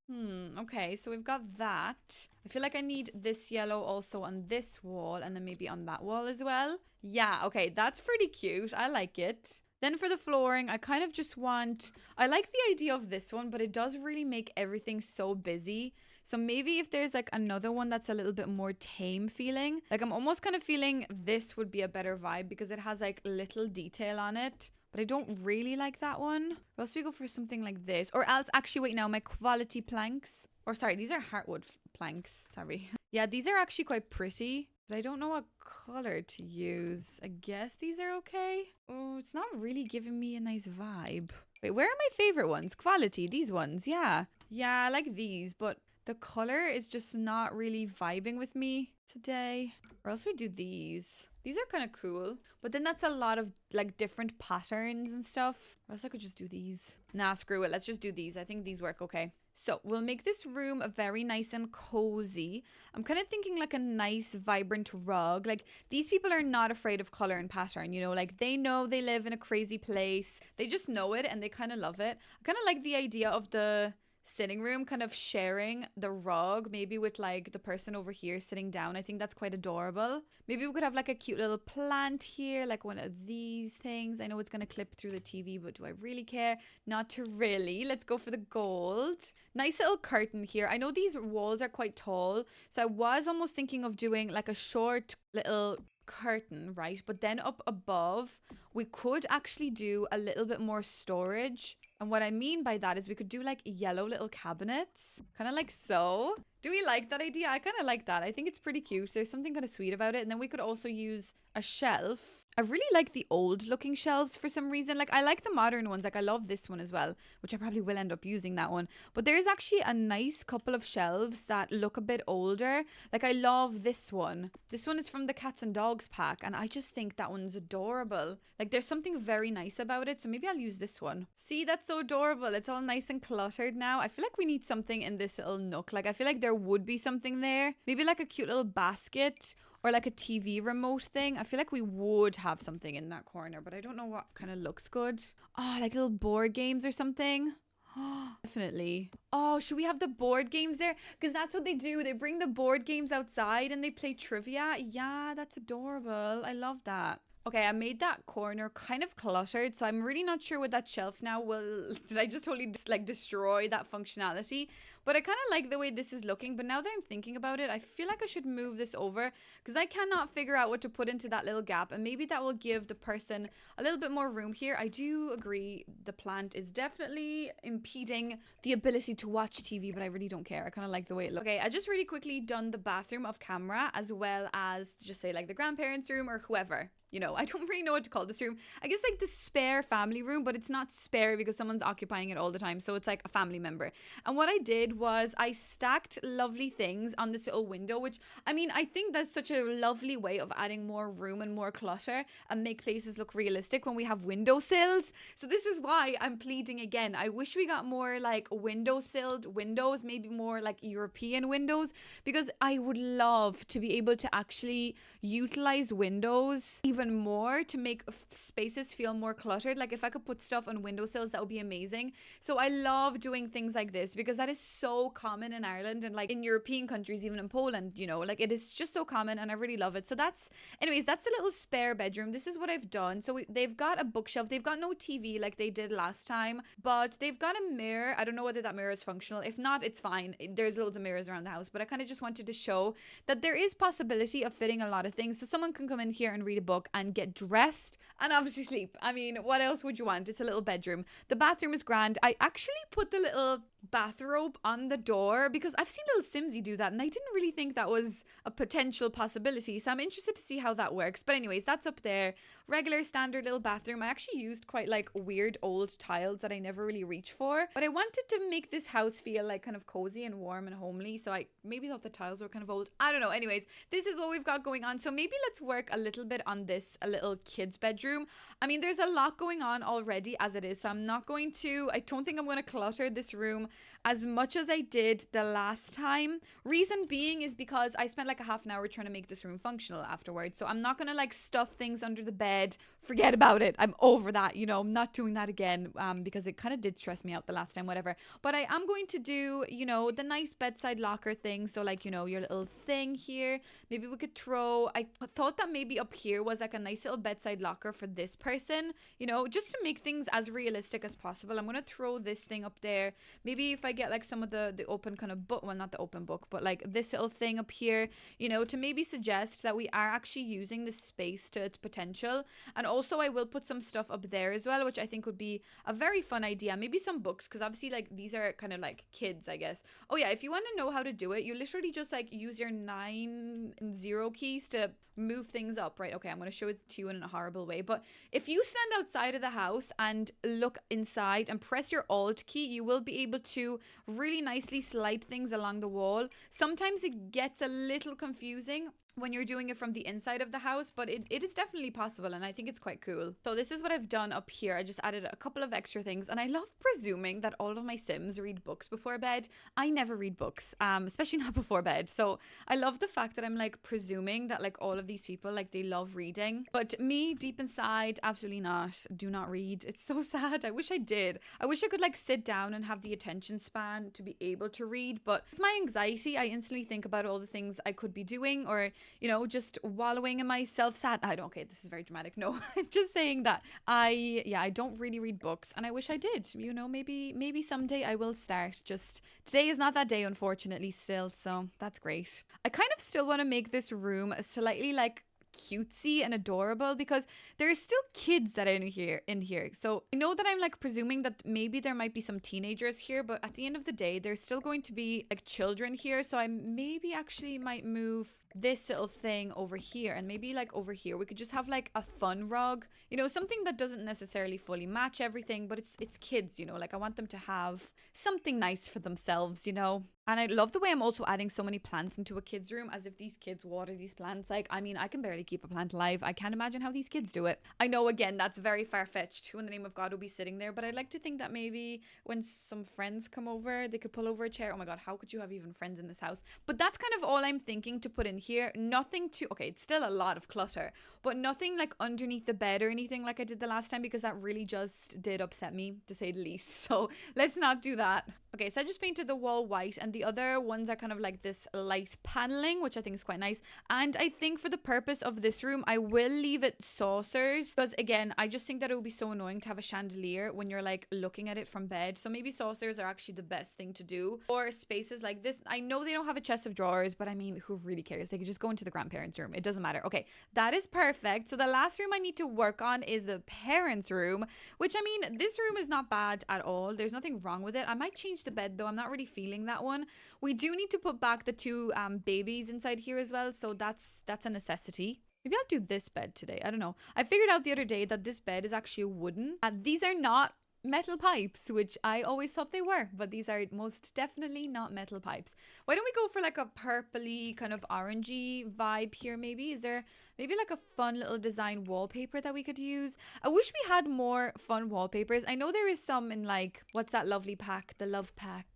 Okay, so we've got that. I feel like I need this yellow also on this wall and then maybe on that wall as well. Yeah, okay, that's pretty cute. I like it. Then for the flooring, I kind of just want... I like the idea of this one, but it does really make everything so busy. So maybe if there's like another one that's a little bit more tame feeling. Like I'm almost kind of feeling this would be a better vibe because it has like little detail on it. But I don't really like that one. Or else we go for something like this. Or else, actually, wait now, my quality planks. Or sorry, these are heartwood planks. Sorry. Yeah, these are actually quite pretty. but I don't know what color to use. I guess these are okay. Oh, it's not really giving me a nice vibe. Wait, where are my favorite ones? Quality, these ones, yeah. Yeah, I like these, but the color is just not really vibing with me today. Or else we do these. These are kind of cool, but then that's a lot of like different patterns and stuff. Or else I could just do these. Nah, screw it. Let's just do these. I think these work okay. So we'll make this room very nice and cozy. I'm kind of thinking like a nice, vibrant rug. Like these people are not afraid of color and pattern, you know, like they know they live in a crazy place. They just know it and they kind of love it. I kind of like the idea of the sitting room kind of sharing the rug, maybe with like the person over here sitting down. I think that's quite adorable. Maybe we could have like a cute little plant here, like one of these things. I know it's going to clip through the TV, but do I really care? Not to really. Let's go for the gold. Nice little curtain here. I know these walls are quite tall, so I was almost thinking of doing like a short little curtain, right? But then up above we could actually do a little bit more storage. And what I mean by that is we could do like yellow little cabinets, kind of like so. Do we like that idea? I kind of like that. I think it's pretty cute. There's something kind of sweet about it. And then we could also use a shelf. I really like the old looking shelves for some reason. Like I like the modern ones. Like I love this one as well, which I probably will end up using that one. But there is actually a nice couple of shelves that look a bit older. Like I love this one. This one is from the cats and dogs pack. And I just think that one's adorable. Like there's something very nice about it. So maybe I'll use this one. See, that's so adorable. It's all nice and cluttered now. I feel like we need something in this little nook. Like I feel like there would be something there. Maybe like a cute little basket. Or like a TV remote thing. I feel like we would have something in that corner, but I don't know what kind of looks good. Oh, like little board games or something. Oh, definitely. Oh, should we have the board games there? Because that's what they do. They bring the board games outside and they play trivia. Yeah, that's adorable. I love that. Okay, I made that corner kind of cluttered, so I'm really not sure with that shelf now will... Did I just totally like destroy that functionality? But I kind of like the way this is looking, but now that I'm thinking about it, I feel like I should move this over because I cannot figure out what to put into that little gap, and maybe that will give the person a little bit more room here. I do agree the plant is definitely impeding the ability to watch TV, but I really don't care. I kind of like the way it looks. Okay, I just really quickly done the bathroom off camera as well as just say like the grandparents' room or whoever. You know, I don't really know what to call this room. I guess like the spare family room, but it's not spare because someone's occupying it all the time. So it's like a family member. And what I did was I stacked lovely things on this little window, which I mean, I think that's such a lovely way of adding more room and more clutter and make places look realistic when we have windowsills. So this is why I'm pleading again. I wish we got more like windowsilled windows, maybe more like European windows, because I would love to be able to actually utilize windows even more to make spaces feel more cluttered. Like if I could put stuff on windowsills, that would be amazing. So I love doing things like this because that is so common in Ireland and like in European countries, even in Poland, you know, like it is just so common and I really love it. So that's, anyways, that's a little spare bedroom. This is what I've done. So they've got a bookshelf. They've got no TV like they did last time, but they've got a mirror. I don't know whether that mirror is functional. If not, it's fine. There's loads of mirrors around the house, but I kind of just wanted to show that there is possibility of fitting a lot of things. So someone can come in here and read a book and get dressed and obviously sleep. I mean, what else would you want? It's a little bedroom. The bathroom is grand. I actually put the little bathrobe on the door because I've seen little Simsy do that and I didn't really think that was a potential possibility, so I'm interested to see how that works. But anyways, that's up there. Regular standard little bathroom. I actually used quite like weird old tiles that I never really reach for, but I wanted to make this house feel like kind of cozy and warm and homely, so I maybe thought the tiles were kind of old. I don't know. Anyways, this is what we've got going on, so maybe let's work a little bit on this a little kid's bedroom. I mean, there's a lot going on already as it is, so I don't think I'm going to clutter this room as much as I did the last time. Reason being is because I spent like a half an hour trying to make this room functional afterwards. So I'm not going to like stuff things under the bed. Forget about it. I'm over that. You know, I'm not doing that again because it kind of did stress me out the last time, whatever. But I am going to do, you know, the nice bedside locker thing. So like, you know, your little thing here. Maybe we could I thought that maybe up here was like a nice little bedside locker for this person, you know, just to make things as realistic as possible. I'm going to throw this thing up there. Maybe maybe if I get like some of the open kind of book, well, not the open book, but like this little thing up here, you know, to maybe suggest that we are actually using the space to its potential. And also I will put some stuff up there as well, which I think would be a very fun idea. Maybe some books, because obviously like these are kind of like kids, I guess. Oh yeah, if you want to know how to do it, you literally just like use your 9 and 0 keys to move things up, right? Okay, I'm going to show it to you in a horrible way, but if you stand outside of the house and look inside and press your Alt key, you will be able to really nicely slide things along the wall. Sometimes it gets a little confusing when you're doing it from the inside of the house, but it is definitely possible, and I think it's quite cool. So this is what I've done up here. I just added a couple of extra things, and I love presuming that all of my Sims read books before bed. I never read books, especially not before bed. So I love the fact that I'm like presuming that like all of these people, like they love reading, but me deep inside, absolutely not. Do not read. It's so sad. I wish I did. I wish I could like sit down and have the attention span to be able to read, but with my anxiety, I instantly think about all the things I could be doing, or you know, just wallowing in my self-sad. Okay, this is very dramatic. No, I'm just saying that I don't really read books, and I wish I did. You know, maybe someday I will start. Just today is not that day, unfortunately, still. So that's great. I kind of still want to make this room slightly like cutesy and adorable, because there are still kids that are in here. So I know that I'm like presuming that maybe there might be some teenagers here, but at the end of the day, there's still going to be like children here. So I maybe actually might move this little thing over here, and maybe like over here we could just have like a fun rug, you know, something that doesn't necessarily fully match everything, but it's kids, you know, like I want them to have something nice for themselves, you know. And I love the way I'm also adding so many plants into a kid's room, as if these kids water these plants. Like, I mean, I can barely keep a plant alive. I can't imagine how these kids do it. I know, again, that's very far-fetched. Who in the name of God will be sitting there? But I'd like to think that maybe when some friends come over, they could pull over a chair. Oh my God, how could you have even friends in this house? But that's kind of all I'm thinking to put in here. Nothing too, okay, it's still a lot of clutter, but nothing like underneath the bed or anything like I did the last time, because that really just did upset me, to say the least. So let's not do that. Okay, so I just painted the wall white, and the other ones are kind of like this light paneling, which I think is quite nice. And I think for the purpose of this room, I will leave it saucers, because again, I just think that it would be so annoying to have a chandelier when you're like looking at it from bed. So maybe saucers are actually the best thing to do for spaces like this. I know they don't have a chest of drawers, but I mean, who really cares? They could just go into the grandparents' room. It doesn't matter. Okay, that is perfect. So the last room I need to work on is the parents' room, which I mean, this room is not bad at all. There's nothing wrong with it. I might change the bed though. I'm not really feeling that one. We do need to put back the two babies inside here as well, so that's a necessity. Maybe I'll do this bed today. I don't know. I figured out the other day that this bed is actually wooden. These are not metal pipes, which I always thought they were, but these are most definitely not metal pipes. Why don't we go for like a purpley kind of orangey vibe here? Maybe is there maybe like a fun little design wallpaper that we could use? I wish we had more fun wallpapers. I know there is some in like, what's that lovely pack, the love pack,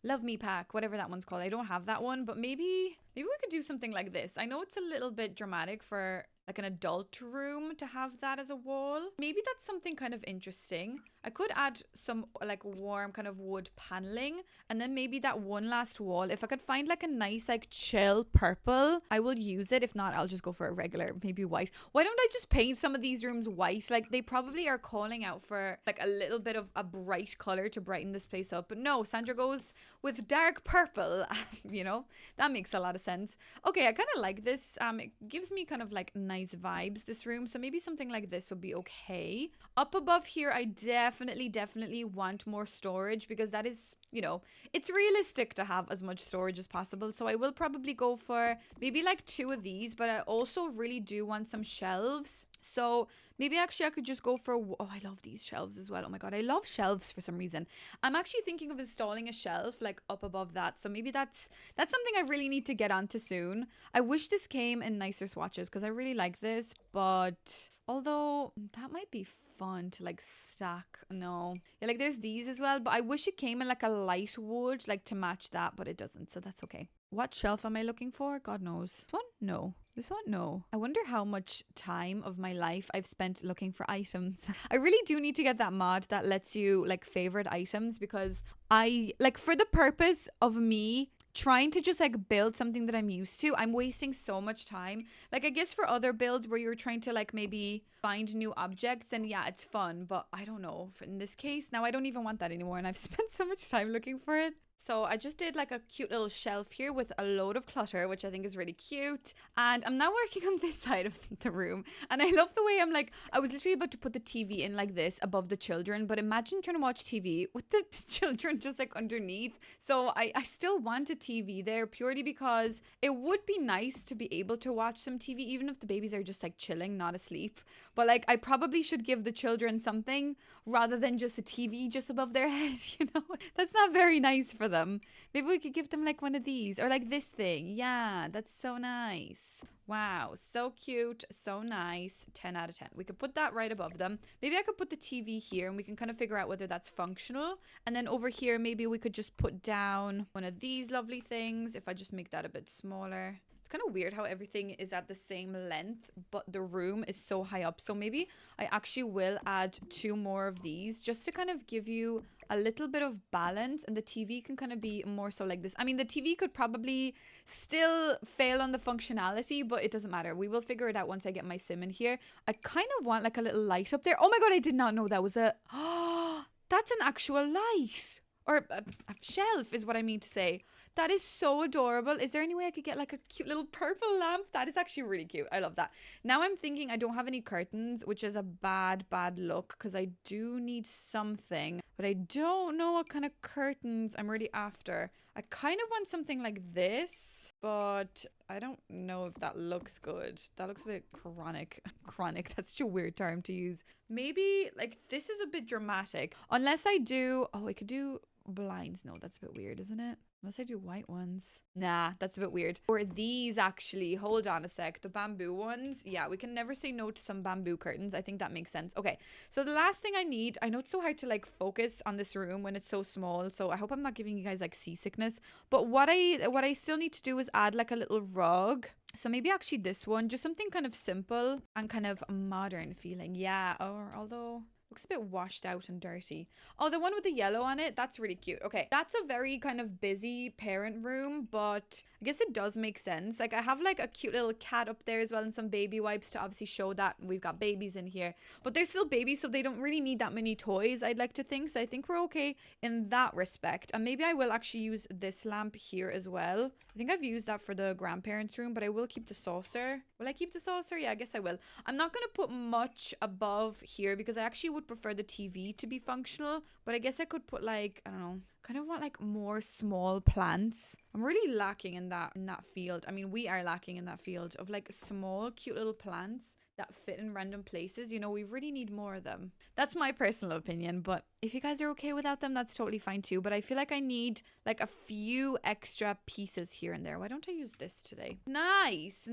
love me pack, whatever that one's called. I don't have that one, but maybe we could do something like this. I know it's a little bit dramatic for like an adult room to have that as a wall. Maybe that's something kind of interesting. I could add some like warm kind of wood paneling, and then maybe that one last wall, if I could find like a nice like chill purple, I will use it. If not, I'll just go for a regular, maybe white. Why don't I just paint some of these rooms white? Like they probably are calling out for like a little bit of a bright color to brighten this place up, but no, Sandra goes with dark purple. You know, that makes a lot of sense. Okay, I kind of like this. It gives me kind of like nice vibes, this room, so maybe something like this would be okay. Up above here, I definitely want more storage, because that is, you know, it's realistic to have as much storage as possible. So I will probably go for maybe like 2 of these, but I also really do want some shelves. So maybe actually I could just go for, oh, I love these shelves as well. Oh my God, I love shelves for some reason. I'm actually thinking of installing a shelf like up above that. So maybe that's something I really need to get onto soon. I wish this came in nicer swatches, because I really like this, but although that might be fun to like stack. No, yeah, like there's these as well, but I wish it came in like a light wood, like to match that, but it doesn't, so that's okay. What shelf am I looking for? God knows. This one? No. This one? No. I wonder how much time of my life I've spent looking for items. I really do need to get that mod that lets you like favorite items, because I like, for the purpose of me trying to just like build something that I'm used to, I'm wasting so much time. Like I guess for other builds where you're trying to like maybe find new objects, and yeah, it's fun, but I don't know, in this case now I don't even want that anymore, and I've spent so much time looking for it. So I just did like a cute little shelf here with a load of clutter, which I think is really cute. And I'm now working on this side of the room. And I love the way I'm like, I was literally about to put the TV in like this above the children. But imagine trying to watch TV with the children just like underneath. So I still want a TV there purely because it would be nice to be able to watch some TV, even if the babies are just like chilling, not asleep. But like, I probably should give the children something rather than just a TV just above their head, you know? That's not very nice for them. Maybe we could give them like one of these or like this thing. Yeah, that's so nice. Wow, so cute, so nice. 10 out of 10. We could put that right above them. Maybe I could put the TV here and we can kind of figure out whether that's functional. And then over here, maybe we could just put down one of these lovely things if I just make that a bit smaller. It's kind of weird how everything is at the same length, but the room is so high up. So maybe I actually will add 2 more of these just to kind of give you a little bit of balance, and the TV can kind of be more so like this. I mean, the TV could probably still fail on the functionality, but it doesn't matter. We will figure it out once I get my sim in here. I kind of want like a little light up there. Oh my God, I did not know that was a... Oh, that's an actual light. Or a shelf is what I mean to say. That is so adorable. Is there any way I could get like a cute little purple lamp? That is actually really cute. I love that. Now I'm thinking I don't have any curtains, which is a bad look because I do need something. But I don't know what kind of curtains I'm really after. I kind of want something like this, but I don't know if that looks good. That looks a bit chronic. Chronic, that's such a weird term to use. Maybe like this is a bit dramatic. Unless I do, oh, I could do blinds. No, that's a bit weird, isn't it? Unless I do white ones. Nah, that's a bit weird. Or these actually, hold on a sec. The bamboo ones. Yeah, we can never say no to some bamboo curtains. I think that makes sense. Okay, so the last thing I need, I know it's so hard to like focus on this room when it's so small. So I hope I'm not giving you guys like seasickness. But what I still need to do is add like a little rug. So maybe actually this one, just something kind of simple and kind of modern feeling. Yeah, or although... looks a bit washed out and dirty. Oh, the one with the yellow on it, that's really cute. Okay, that's a very kind of busy parent room, but I guess it does make sense. Like I have like a cute little cat up there as well and some baby wipes to obviously show that we've got babies in here. But they're still babies, so they don't really need that many toys, I'd like to think. So I think we're okay in that respect. And maybe I will actually use this lamp here as well. I think I've used that for the grandparents' room, but I will keep the saucer. Will I keep the saucer? Yeah, I guess I will. I'm not going to put much above here because I actually would prefer the TV to be functional, but I guess I could put like, I don't know, kind of want like more small plants. I'm really lacking in that field. I mean, we are lacking in that field of like small cute little plants that fit in random places. You know, we really need more of them. That's my personal opinion, but if you guys are okay without them, that's totally fine too. But I feel like I need like a few extra pieces here and there. Why don't I use this today? Nice.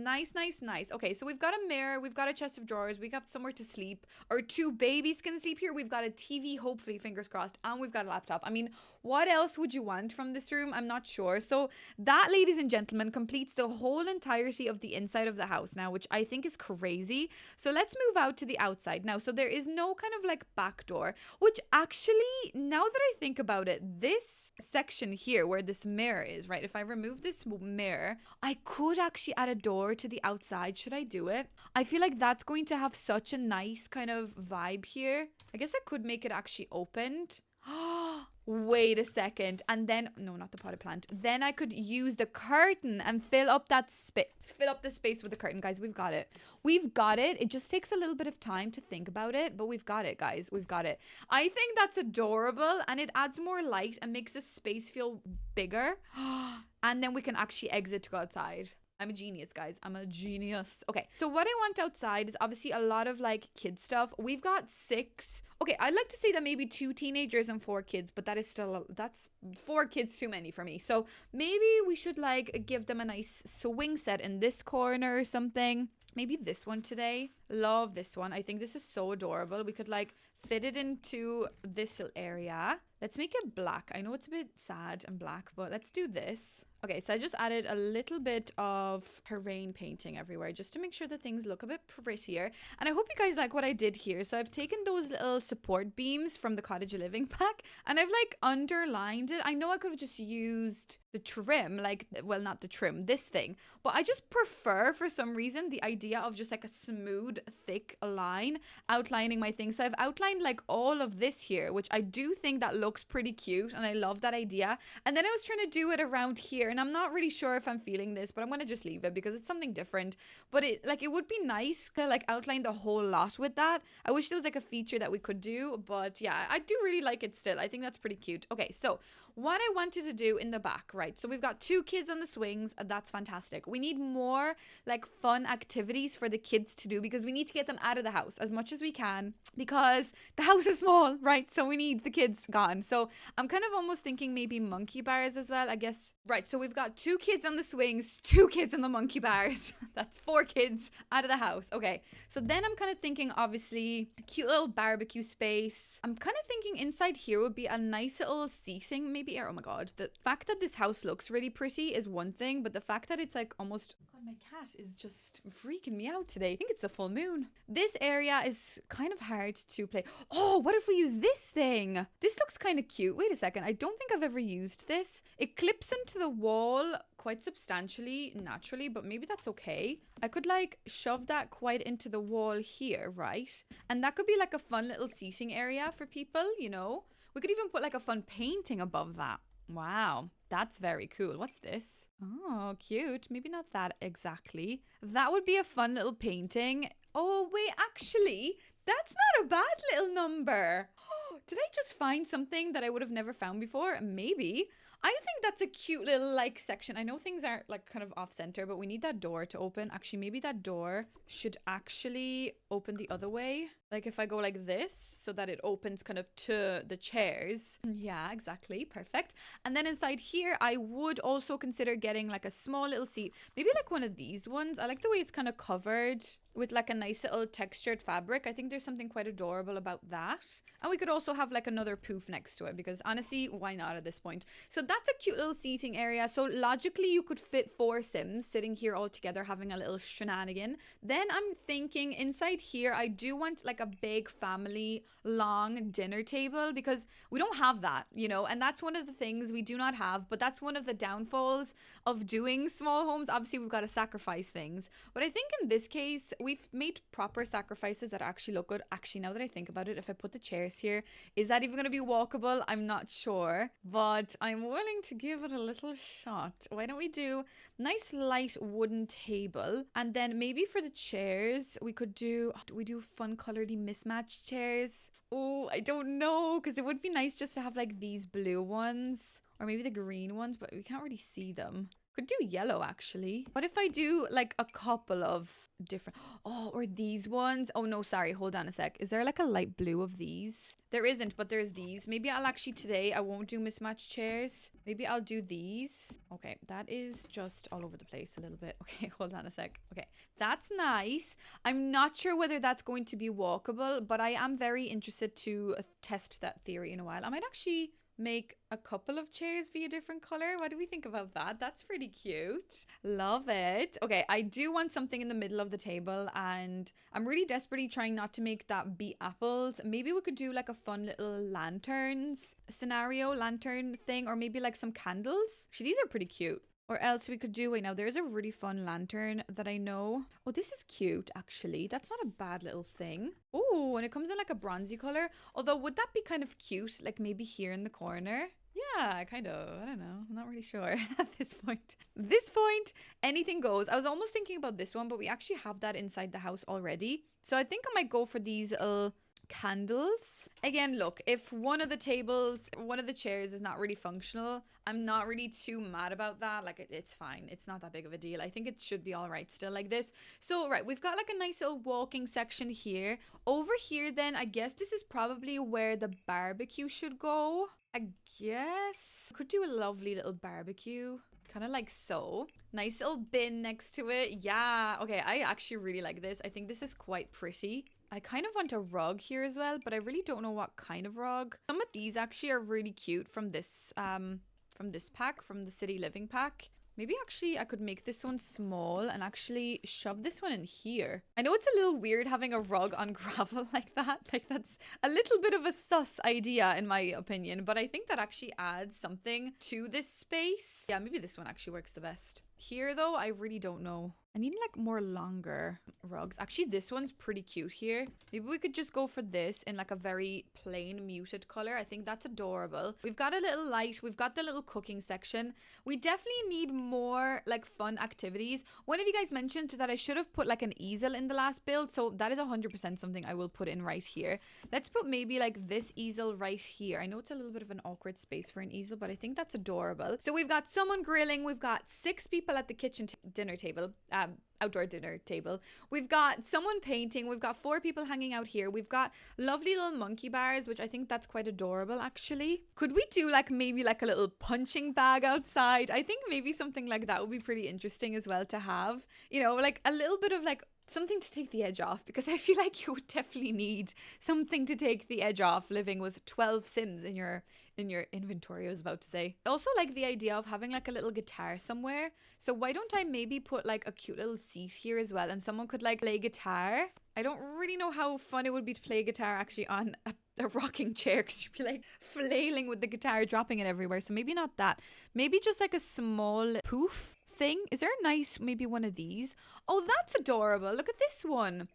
Okay, so we've got a mirror, we've got a chest of drawers, we got somewhere to sleep. Our 2 babies can sleep here. We've got a TV, hopefully, fingers crossed, and we've got a laptop. I mean, what else would you want from this room? I'm not sure. So that, ladies and gentlemen, completes the whole entirety of the inside of the house now, which I think is crazy. So let's move out to the outside now. So there is no kind of like back door, which actually, now that I think about it, this section here where this mirror is, right? If I remove this mirror, I could actually add a door to the outside. Should I do it? I feel like that's going to have such a nice kind of vibe here. I guess I could make it actually opened. Wait a second. And then, no, not the potted plant. Then I could use the curtain and fill up that space. Fill up the space with the curtain, guys. We've got it. We've got it. It just takes a little bit of time to think about it, but we've got it, guys. We've got it. I think that's adorable, and it adds more light and makes the space feel bigger. And then we can actually exit to go outside. I'm a genius, guys. I'm a genius. Okay, so what I want outside is obviously a lot of like kid stuff. We've got 6. Okay, I'd like to say that maybe 2 teenagers and 4 kids, but that is still, that's 4 kids too many for me. So maybe we should like give them a nice swing set in this corner or something. Maybe this one today. Love this one. I think this is so adorable. We could like fit it into this area. Let's make it black. I know it's a bit sad and black, but let's do this. Okay, so I just added a little bit of terrain painting everywhere just to make sure that things look a bit prettier. And I hope you guys like what I did here. So I've taken those little support beams from the cottage living pack and I've like underlined it. I know I could have just used the trim, like, well, not the trim, this thing, but I just prefer for some reason the idea of just like a smooth, thick line outlining my thing. So I've outlined like all of this here, which I do think that looks pretty cute and I love that idea. And then I was trying to do it around here and I'm not really sure if I'm feeling this, but I'm gonna just leave it because it's something different. But it would be nice to like outline the whole lot with that. I wish there was like a feature that we could do, but yeah, I do really like it still. I think that's pretty cute. Okay, so what I wanted to do in the back, right? So we've got 2 kids on the swings. That's fantastic. We need more like fun activities for the kids to do because we need to get them out of the house as much as we can because the house is small, right? So we need the kids gone. So I'm kind of almost thinking maybe monkey bars as well, I guess. Right, so we've got 2 kids on the swings, 2 kids on the monkey bars. That's 4 kids out of the house. Okay, so then I'm kind of thinking obviously a cute little barbecue space. I'm kind of thinking inside here would be a nice little seating maybe. Oh my god, the fact that this house looks really pretty is one thing, but the fact that it's like almost, oh god, my cat is just freaking me out today. I think it's the full moon. This area is kind of hard to play. Oh, what if we use this thing? This looks kind of cute. Wait a second, I don't think I've ever used this. It clips into the wall quite substantially naturally, but maybe that's okay. I could like shove that quite into the wall here, right? And that could be like a fun little seating area for people, you know. We could even put like a fun painting above that. Wow, that's very cool. What's this? Oh, cute. Maybe not that exactly. That would be a fun little painting. Oh, wait, actually, that's not a bad little number. Did I just find something that I would have never found before? Maybe. I think that's a cute little like section. I know things are like kind of off center, but we need that door to open. Actually, maybe that door should actually open the other way. Like if I go like this so that it opens kind of to the chairs. Yeah, exactly. Perfect. And then inside here, I would also consider getting like a small little seat. Maybe like one of these ones. I like the way it's kind of covered with like a nice little textured fabric. I think there's something quite adorable about that. And we could also have like another poof next to it because honestly, why not at this point? So that's a cute little seating area. So logically, you could fit 4 Sims sitting here all together having a little shenanigan. Then I'm thinking inside here, I do want like a big family long dinner table because we don't have that, you know, and that's one of the things we do not have, but that's one of the downfalls of doing small homes. Obviously, we've got to sacrifice things, but I think in this case, we've made proper sacrifices that actually look good. Actually, now that I think about it, if I put the chairs here, is that even going to be walkable? I'm not sure, but I'm willing to give it a little shot. Why don't we do nice light wooden table, and then maybe for the chairs we could do fun coloredy mismatched chairs. Oh, I don't know, because it would be nice just to have like these blue ones or maybe the green ones, but we can't really see them. Could do yellow actually. What if I do like a couple of different, oh, or these ones? Oh no, sorry, hold on a sec. Is there like a light blue of these? There isn't, but there's these. Maybe I'll actually today, I won't do mismatched chairs. Maybe I'll do these. Okay, that is just all over the place a little bit. Okay, hold on a sec. Okay, that's nice. I'm not sure whether that's going to be walkable, but I am very interested to test that theory in a while. I might actually make a couple of chairs be a different color. What do we think about that? That's pretty cute. Love it. Okay, I do want something in the middle of the table, and I'm really desperately trying not to make that be apples. Maybe we could do like a fun little lanterns scenario, lantern thing, or maybe like some candles. Actually, these are pretty cute. Or else we could do, wait, now there's a really fun lantern that I know. Oh, this is cute, actually. That's not a bad little thing. Oh, and it comes in like a bronzy color. Although, would that be kind of cute? Like maybe here in the corner? Yeah, kind of. I don't know. I'm not really sure at this point. This point, anything goes. I was almost thinking about this one, but we actually have that inside the house already. So I think I might go for these candles. Again, look, if one of the chairs is not really functional, I'm not really too mad about that. Like, it's fine. It's not that big of a deal. I think it should be all right still like this. So, right, we've got like a nice little walking section here. Over here, then, I guess this is probably where the barbecue should go. I guess. Could do a lovely little barbecue. Kind of like so. Nice little bin next to it. Yeah. Okay, I actually really like this. I think this is quite pretty. I kind of want a rug here as well, but I really don't know what kind of rug. Some of these actually are really cute from this pack, from the City Living pack. Maybe actually I could make this one small and actually shove this one in here. I know it's a little weird having a rug on gravel like that. Like that's a little bit of a sus idea in my opinion, but I think that actually adds something to this space. Yeah, maybe this one actually works the best. Here though, I really don't know. I need like more longer rugs. Actually, this one's pretty cute here. Maybe we could just go for this in like a very plain muted color. I think that's adorable. We've got a little light. We've got the little cooking section. We definitely need more like fun activities. One of you guys mentioned that I should have put like an easel in the last build. So that is 100% something I will put in right here. Let's put maybe like this easel right here. I know it's a little bit of an awkward space for an easel, but I think that's adorable. So we've got someone grilling. We've got 6 people at the kitchen dinner table. Outdoor dinner table. We've got someone painting. We've got 4 people hanging out here. We've got lovely little monkey bars, which I think that's quite adorable actually. Could we do like maybe like a little punching bag outside? I think maybe something like that would be pretty interesting as well to have. You know, like a little bit of like something to take the edge off, because I feel like you would definitely need something to take the edge off living with 12 Sims in your inventory, I was about to say. I also like the idea of having like a little guitar somewhere. So why don't I maybe put like a cute little seat here as well, and someone could like play guitar. I don't really know how fun it would be to play guitar actually on a rocking chair, because you'd be like flailing with the guitar, dropping it everywhere. So maybe not that. Maybe just like a small poof thing. Is there a nice maybe one of these? Oh, that's adorable. Look at this one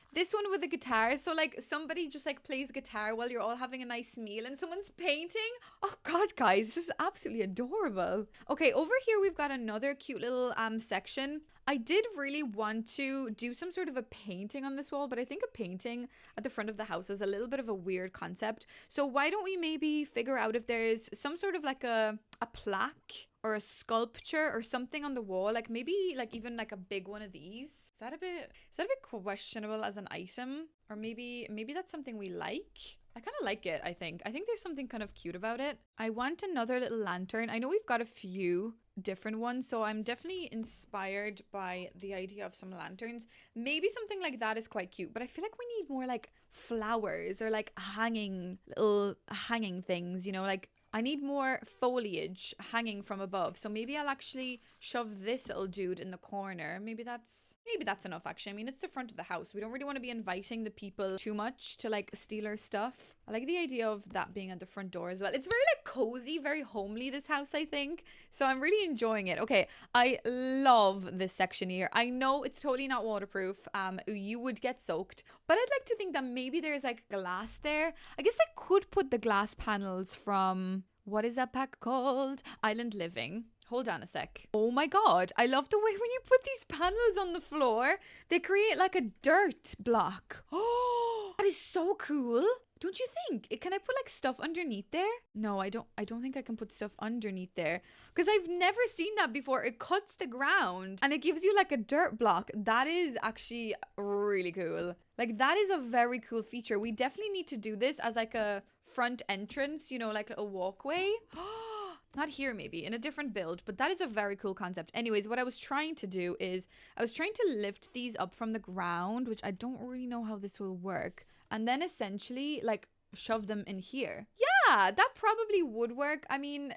with the guitar. So like somebody just like plays guitar while you're all having a nice meal and someone's painting. Oh god, guys, this is absolutely adorable. Okay, over here we've got another cute little section. I did really want to do some sort of a painting on this wall, but I think a painting at the front of the house is a little bit of a weird concept. So why don't we maybe figure out if there's some sort of like a plaque or a sculpture or something on the wall, like maybe like even like a big one of these. Is that a bit questionable as an item? Or maybe that's something we like. I kind of like it, I think. I think there's something kind of cute about it. I want another little lantern. I know we've got a few different ones, so I'm definitely inspired by the idea of some lanterns. Maybe something like that is quite cute, but I feel like we need more like flowers or like little hanging things, you know, like I need more foliage hanging from above. So maybe I'll actually shove this little dude in the corner. Maybe that's enough actually. I mean, it's the front of the house. We don't really want to be inviting the people too much to like steal our stuff. I like the idea of that being at the front door as well. It's very like cozy, very homely, this house, I think. So I'm really enjoying it. Okay, I love this section here. I know it's totally not waterproof. You would get soaked, but I'd like to think that maybe there's like glass there. I guess I could put the glass panels from, what is that pack called? Island Living. Hold on a sec. Oh my god, I love the way when you put these panels on the floor, they create like a dirt block. Oh, that is so cool. Don't you think? Can I put like stuff underneath there? No, I don't think I can put stuff underneath there, because I've never seen that before. It cuts the ground and it gives you like a dirt block. That is actually really cool. Like that is a very cool feature. We definitely need to do this as like a front entrance, you know, like a walkway. Not here, maybe in a different build, but that is a very cool concept. Anyways, what I was trying to do is I was trying to lift these up from the ground, which I don't really know how this will work, and then essentially like shove them in here. Yeah, that probably would work. I mean,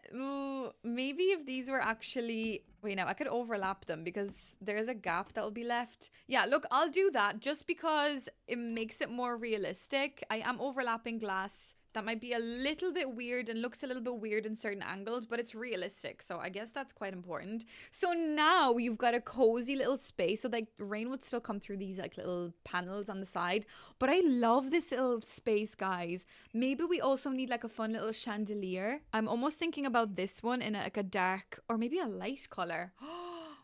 maybe if these were actually, wait, now I could overlap them because there's a gap that will be left. Yeah, look, I'll do that just because it makes it more realistic. I am overlapping glass. That might be a little bit weird and looks a little bit weird in certain angles, but it's realistic. So I guess that's quite important. So now you've got a cozy little space. So like rain would still come through these like little panels on the side. But I love this little space, guys. Maybe we also need like a fun little chandelier. I'm almost thinking about this one in like a dark or maybe a light color.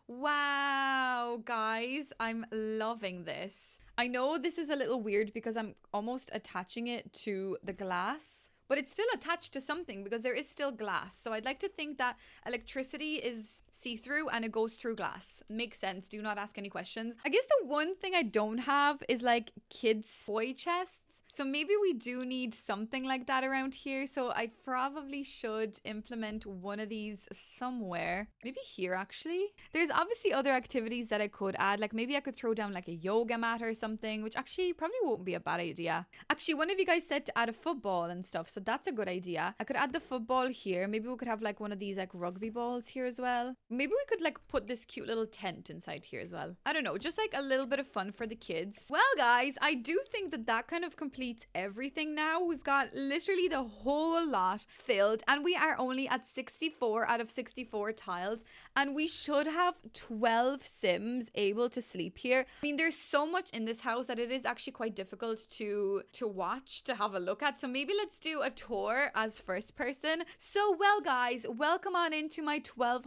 Wow, guys, I'm loving this. I know this is a little weird because I'm almost attaching it to the glass, but it's still attached to something because there is still glass. So I'd like to think that electricity is see-through and it goes through glass. Makes sense. Do not ask any questions. I guess the one thing I don't have is like kids' toy chests. So maybe we do need something like that around here. So I probably should implement one of these somewhere. Maybe here, actually. There's obviously other activities that I could add. Like maybe I could throw down like a yoga mat or something, which actually probably won't be a bad idea. Actually, one of you guys said to add a football and stuff. So that's a good idea. I could add the football here. Maybe we could have like one of these like rugby balls here as well. Maybe we could like put this cute little tent inside here as well. I don't know, just like a little bit of fun for the kids. Well, guys, I do think that that kind of completes everything now. We've got literally the whole lot filled, and we are only at 64 out of 64 tiles, and we should have 12 Sims able to sleep here. I mean, there's so much in this house that it is actually quite difficult to watch, to have a look at. So maybe let's do a tour as first person. So, well, guys, welcome on into my 12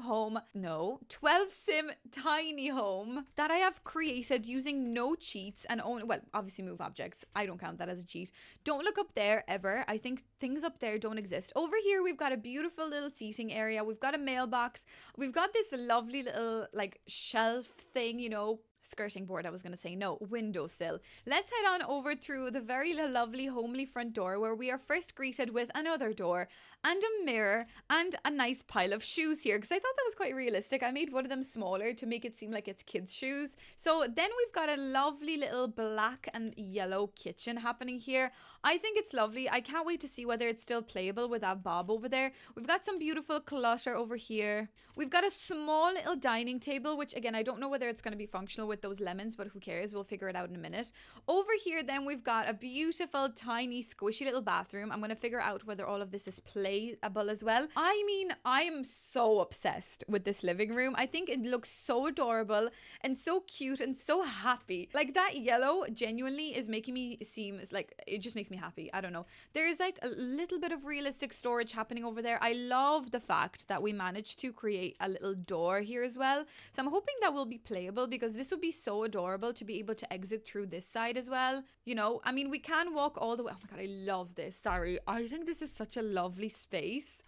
Sim tiny home that I have created using no cheats and only, well, obviously move objects. I don't count that as a cheat. Don't look up there ever. I think things up there don't exist. Over here, we've got a beautiful little seating area. We've got a mailbox. We've got this lovely little like shelf thing, you know, skirting board, I was going to say, no, windowsill. Let's head on over through the very lovely homely front door, where we are first greeted with another door and a mirror and a nice pile of shoes here, because I thought that was quite realistic. I made one of them smaller to make it seem like it's kids' shoes. So then we've got a lovely little black and yellow kitchen happening here. I think it's lovely. I can't wait to see whether it's still playable with that Bob over there. We've got some beautiful clutter over here. We've got a small little dining table, which again, I don't know whether it's going to be functional with those lemons, but who cares? We'll figure it out in a minute. Over here then we've got a beautiful tiny squishy little bathroom. I'm going to figure out whether all of this is playable as well. I mean, I am so obsessed with this living room. I think it looks so adorable and so cute and so happy. Like that yellow genuinely is making me seem like, it just makes me happy. I don't know. There's like a little bit of realistic storage happening over there. I love the fact that we managed to create a little door here as well. So I'm hoping that will be playable, because this would be so adorable to be able to exit through this side as well. You know, I mean, we can walk all the way. Oh my God, I love this. Sorry. I think this is such a lovely space.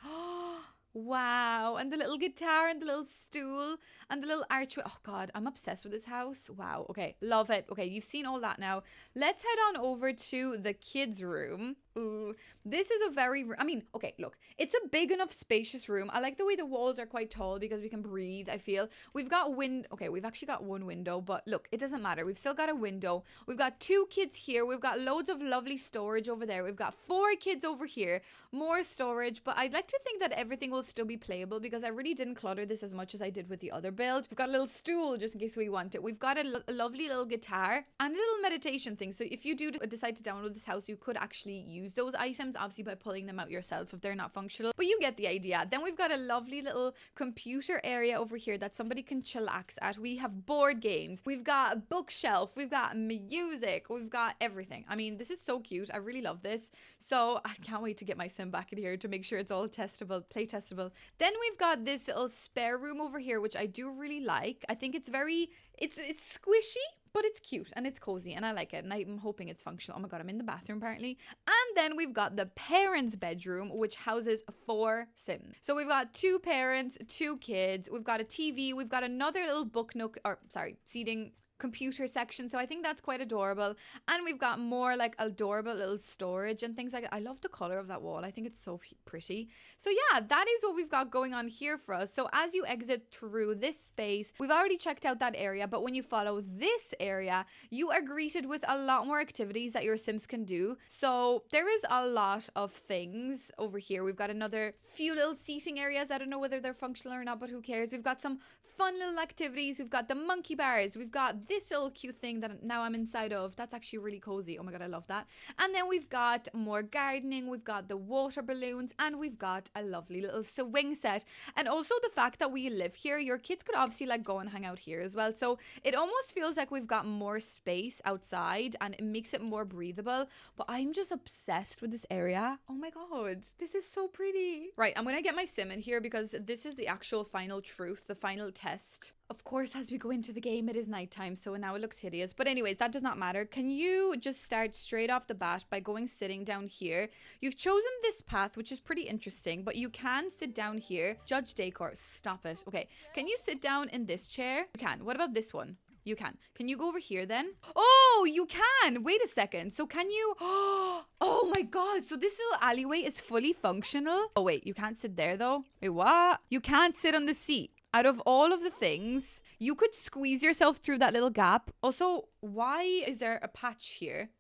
Wow. And the little guitar and the little stool and the little archway. Oh God, I'm obsessed with this house. Wow. Okay. Love it. Okay. You've seen all that now. Let's head on over to the kids' room. Ooh, this is a very, I mean, okay, look, it's a big enough spacious room. I like the way the walls are quite tall because we can breathe, I feel. We've got okay, we've actually got one window, but look, it doesn't matter. We've still got a window. We've got 2 kids here. We've got loads of lovely storage over there. We've got 4 kids over here, more storage, but I'd like to think that everything will still be playable, because I really didn't clutter this as much as I did with the other build. We've got a little stool just in case we want it. We've got a lovely little guitar and a little meditation thing. So if you do decide to download this house, you could actually use those items, obviously by pulling them out yourself if they're not functional, but you get the idea. Then we've got a lovely little computer area over here that somebody can chillax at. We have board games, we've got a bookshelf, we've got music, we've got everything. I mean, this is so cute. I really love this. So I can't wait to get my sim back in here to make sure it's all testable, play testable. Then we've got this little spare room over here, which I do really like. I think it's very, it's squishy, but it's cute and it's cozy and I like it, and I'm hoping it's functional. Oh my God, I'm in the bathroom apparently. And then we've got the parents' bedroom, which houses 4 Sims. So we've got 2 parents, 2 kids, we've got a TV, we've got another little book nook, or sorry, seating computer section, so I think that's quite adorable. And we've got more like adorable little storage and things like that. I love the color of that wall. I think it's so pretty. So yeah, that is what we've got going on here for us. So as you exit through this space, we've already checked out that area, but when you follow this area, you are greeted with a lot more activities that your Sims can do. So there is a lot of things over here. We've got another few little seating areas. I don't know whether they're functional or not, but who cares? We've got some fun little activities. We've got the monkey bars. We've got this little cute thing that now I'm inside of. That's actually really cozy. Oh my God, I love that. And then we've got more gardening. We've got the water balloons, and we've got a lovely little swing set. And also the fact that we live here, your kids could obviously like go and hang out here as well. So it almost feels like we've got more space outside and it makes it more breathable. But I'm just obsessed with this area. Oh my God, this is so pretty. Right, I'm gonna get my sim in here because this is the actual final truth, the final test. Of course, as we go into the game, it is nighttime, so now it looks hideous. But anyways, that does not matter. Can you just start straight off the bat by sitting down here? You've chosen this path, which is pretty interesting, but you can sit down here. Judge Decor, stop it. Okay, can you sit down in this chair? You can. What about this one? You can. Can you go over here then? Oh, you can. Wait a second. So can you... Oh my God. So this little alleyway is fully functional. Oh wait, you can't sit there though. Wait, what? You can't sit on the seat. Out of all of the things, you could squeeze yourself through that little gap. Also, why is there a patch here?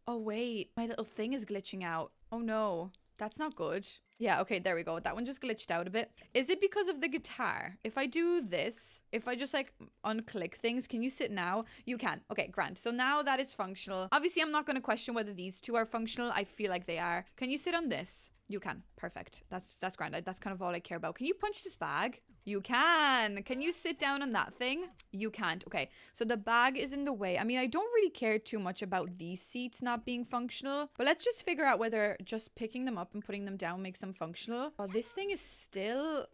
Oh wait, my little thing is glitching out. Oh no, that's not good. Yeah, okay, there we go. That one just glitched out a bit. Is it because of the guitar? If I do this, if I just like unclick things, can you sit now? You can. Okay, grand. So now that is functional. Obviously, I'm not going to question whether these two are functional. I feel like they are. Can you sit on this? You can. Perfect. That's grand. That's kind of all I care about. Can you punch this bag? You can. Can you sit down on that thing? You can't. Okay. So the bag is in the way. I mean, I don't really care too much about these seats not being functional, but let's just figure out whether just picking them up and putting them down makes them functional. Oh, this thing is still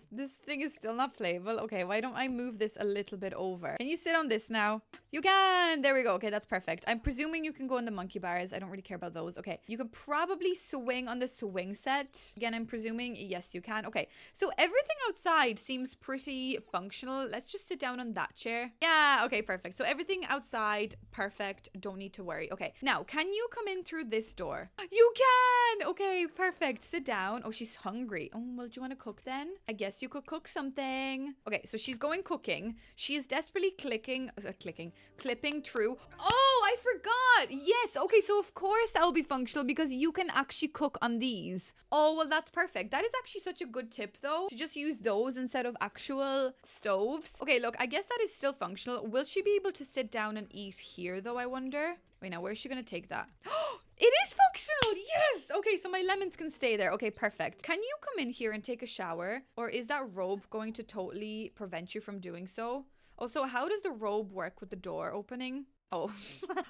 not playable. Okay. Why don't I move this a little bit over? Can you sit on this now? You can. There we go. Okay. That's perfect. I'm presuming you can go on the monkey bars. I don't really care about those. Okay. You can probably swing on the swing set. Again, I'm presuming yes, you can. Okay. So everything outside seems pretty functional. Let's just sit down on that chair. Yeah, okay, perfect. So everything outside, perfect. Don't need to worry. Okay, now, can you come in through this door? You can! Okay, perfect. Sit down. Oh, she's hungry. Oh, well, do you want to cook then? I guess you could cook something. Okay, so she's going cooking. She is desperately clipping through. Oh, I forgot. Yes, okay, so of course that will be functional because you can actually cook on these. Oh, well, that's perfect. That is actually such a good tip, though, to just use those instead of actual stoves. Okay, look, I guess that is still functional. Will she be able to sit down and eat here, though, I wonder? Wait, now, where's she going to take that? It is functional! Yes! Okay, so my lemons can stay there. Okay, perfect. Can you come in here and take a shower? Or is that robe going to totally prevent you from doing so? Also, how does the robe work with the door opening? Oh,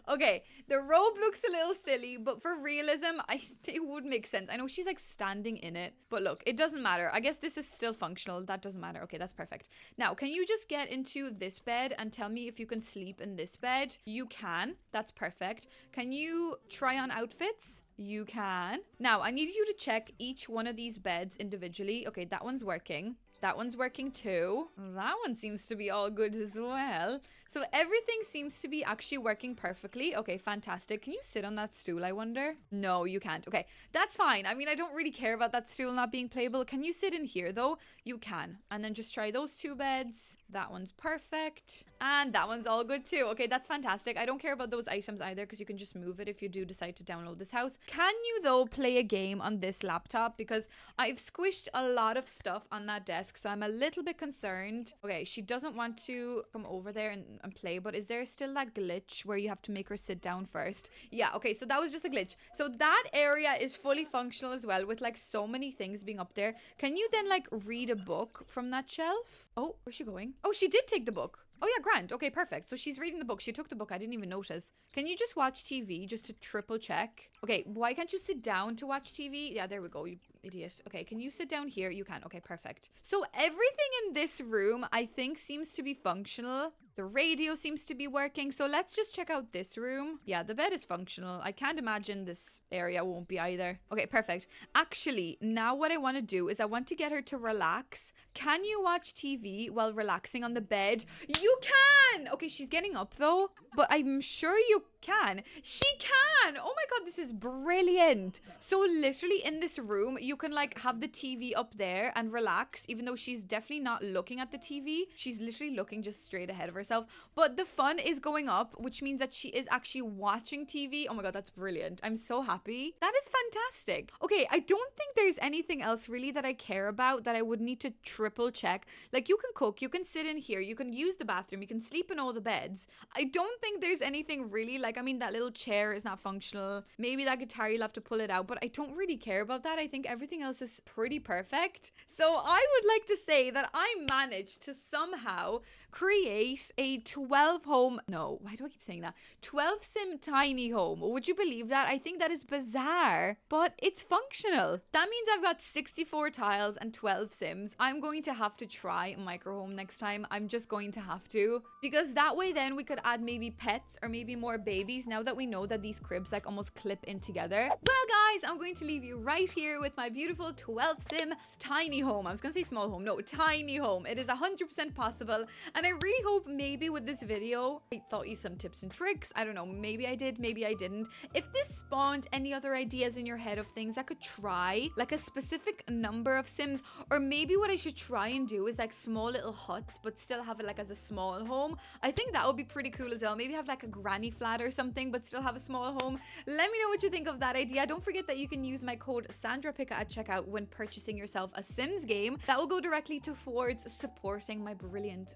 okay. The robe looks a little silly, but for realism, it would make sense. I know she's like standing in it, but look, it doesn't matter. I guess this is still functional. That doesn't matter. Okay, that's perfect. Now, can you just get into this bed and tell me if you can sleep in this bed? You can. That's perfect. Can you try on outfits? You can. Now, I need you to check each one of these beds individually. Okay, that one's working. That one's working too. That one seems to be all good as well. So everything seems to be actually working perfectly. Okay, fantastic. Can you sit on that stool, I wonder? No, you can't. Okay, that's fine. I mean, I don't really care about that stool not being playable. Can you sit in here though? You can. And then just try those two beds. That one's perfect. And that one's all good too. Okay, that's fantastic. I don't care about those items either because you can just move it if you do decide to download this house. Can you though play a game on this laptop? Because I've squished a lot of stuff on that desk, so I'm a little bit concerned. Okay, she doesn't want to come over there and play, but is there still that glitch where you have to make her sit down first? Yeah, okay, so that was just a glitch. So that area is fully functional as well with like so many things being up there. Can you then like read a book from that shelf? Oh, where's she going? Oh, she did take the book. Oh yeah, grand. Okay, perfect. So she's reading the book. She took the book. I didn't even notice. Can you just watch TV just to triple check? Okay, why can't you sit down to watch TV? Yeah, there we go, you idiot. Okay, can you sit down here? You can. Okay, perfect. So everything in this room, I think, seems to be functional. The radio seems to be working. So let's just check out this room. Yeah, the bed is functional. I can't imagine this area won't be either. Okay, perfect. Actually, now what I want to do is I want to get her to relax. Can you watch TV while relaxing on the bed? You can! Okay, she's getting up though, but I'm sure you can. She can! Oh my god, this is brilliant. So literally in this room, you can like have the TV up there and relax, even though she's definitely not looking at the TV. She's literally looking just straight ahead of herself. But the fun is going up, which means that she is actually watching TV. Oh my god, that's brilliant. I'm so happy. That is fantastic. Okay, I don't think there's anything else really that I care about that I would need to triple check. Like you can cook, you can sit in here, you can use the bathroom, you can sleep in all the beds. I don't think there's anything really like, I mean, that little chair is not functional. Maybe that guitar, you'll have to pull it out, but I don't really care about that. I think everything else is pretty perfect. So I would like to say that I managed to somehow create a 12 home, no, why do I keep saying that? 12 sim tiny home. Would you believe that? I think that is bizarre, but it's functional. That means I've got 64 tiles and 12 sims. I'm going going to have to try micro home next time. I'm just going to have to, because that way then we could add maybe pets or maybe more babies now that we know that these cribs like almost clip in together. Well guys, I'm going to leave you right here with my beautiful 12 sim tiny home. I was gonna say small home, no, tiny home. It is 100% possible, and I really hope maybe with this video I taught you some tips and tricks. I don't know, maybe I did, maybe I didn't. If this spawned any other ideas in your head of things I could try, like a specific number of sims, or maybe what I should try and do is like small little huts but still have it like as a small home, I think that would be pretty cool as well. Maybe have like a granny flat or something but still have a small home. Let me know what you think of that idea. Don't forget that you can use my code SandraPica at checkout when purchasing yourself a Sims game. That will go directly towards supporting my brilliant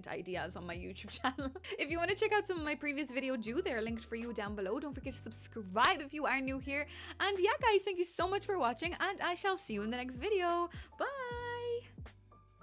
ideas on my YouTube channel. If you want to check out some of my previous videos, they're linked for you down below. Don't forget to subscribe if you are new here. And yeah guys, thank you so much for watching, and I shall see you in the next video. Bye.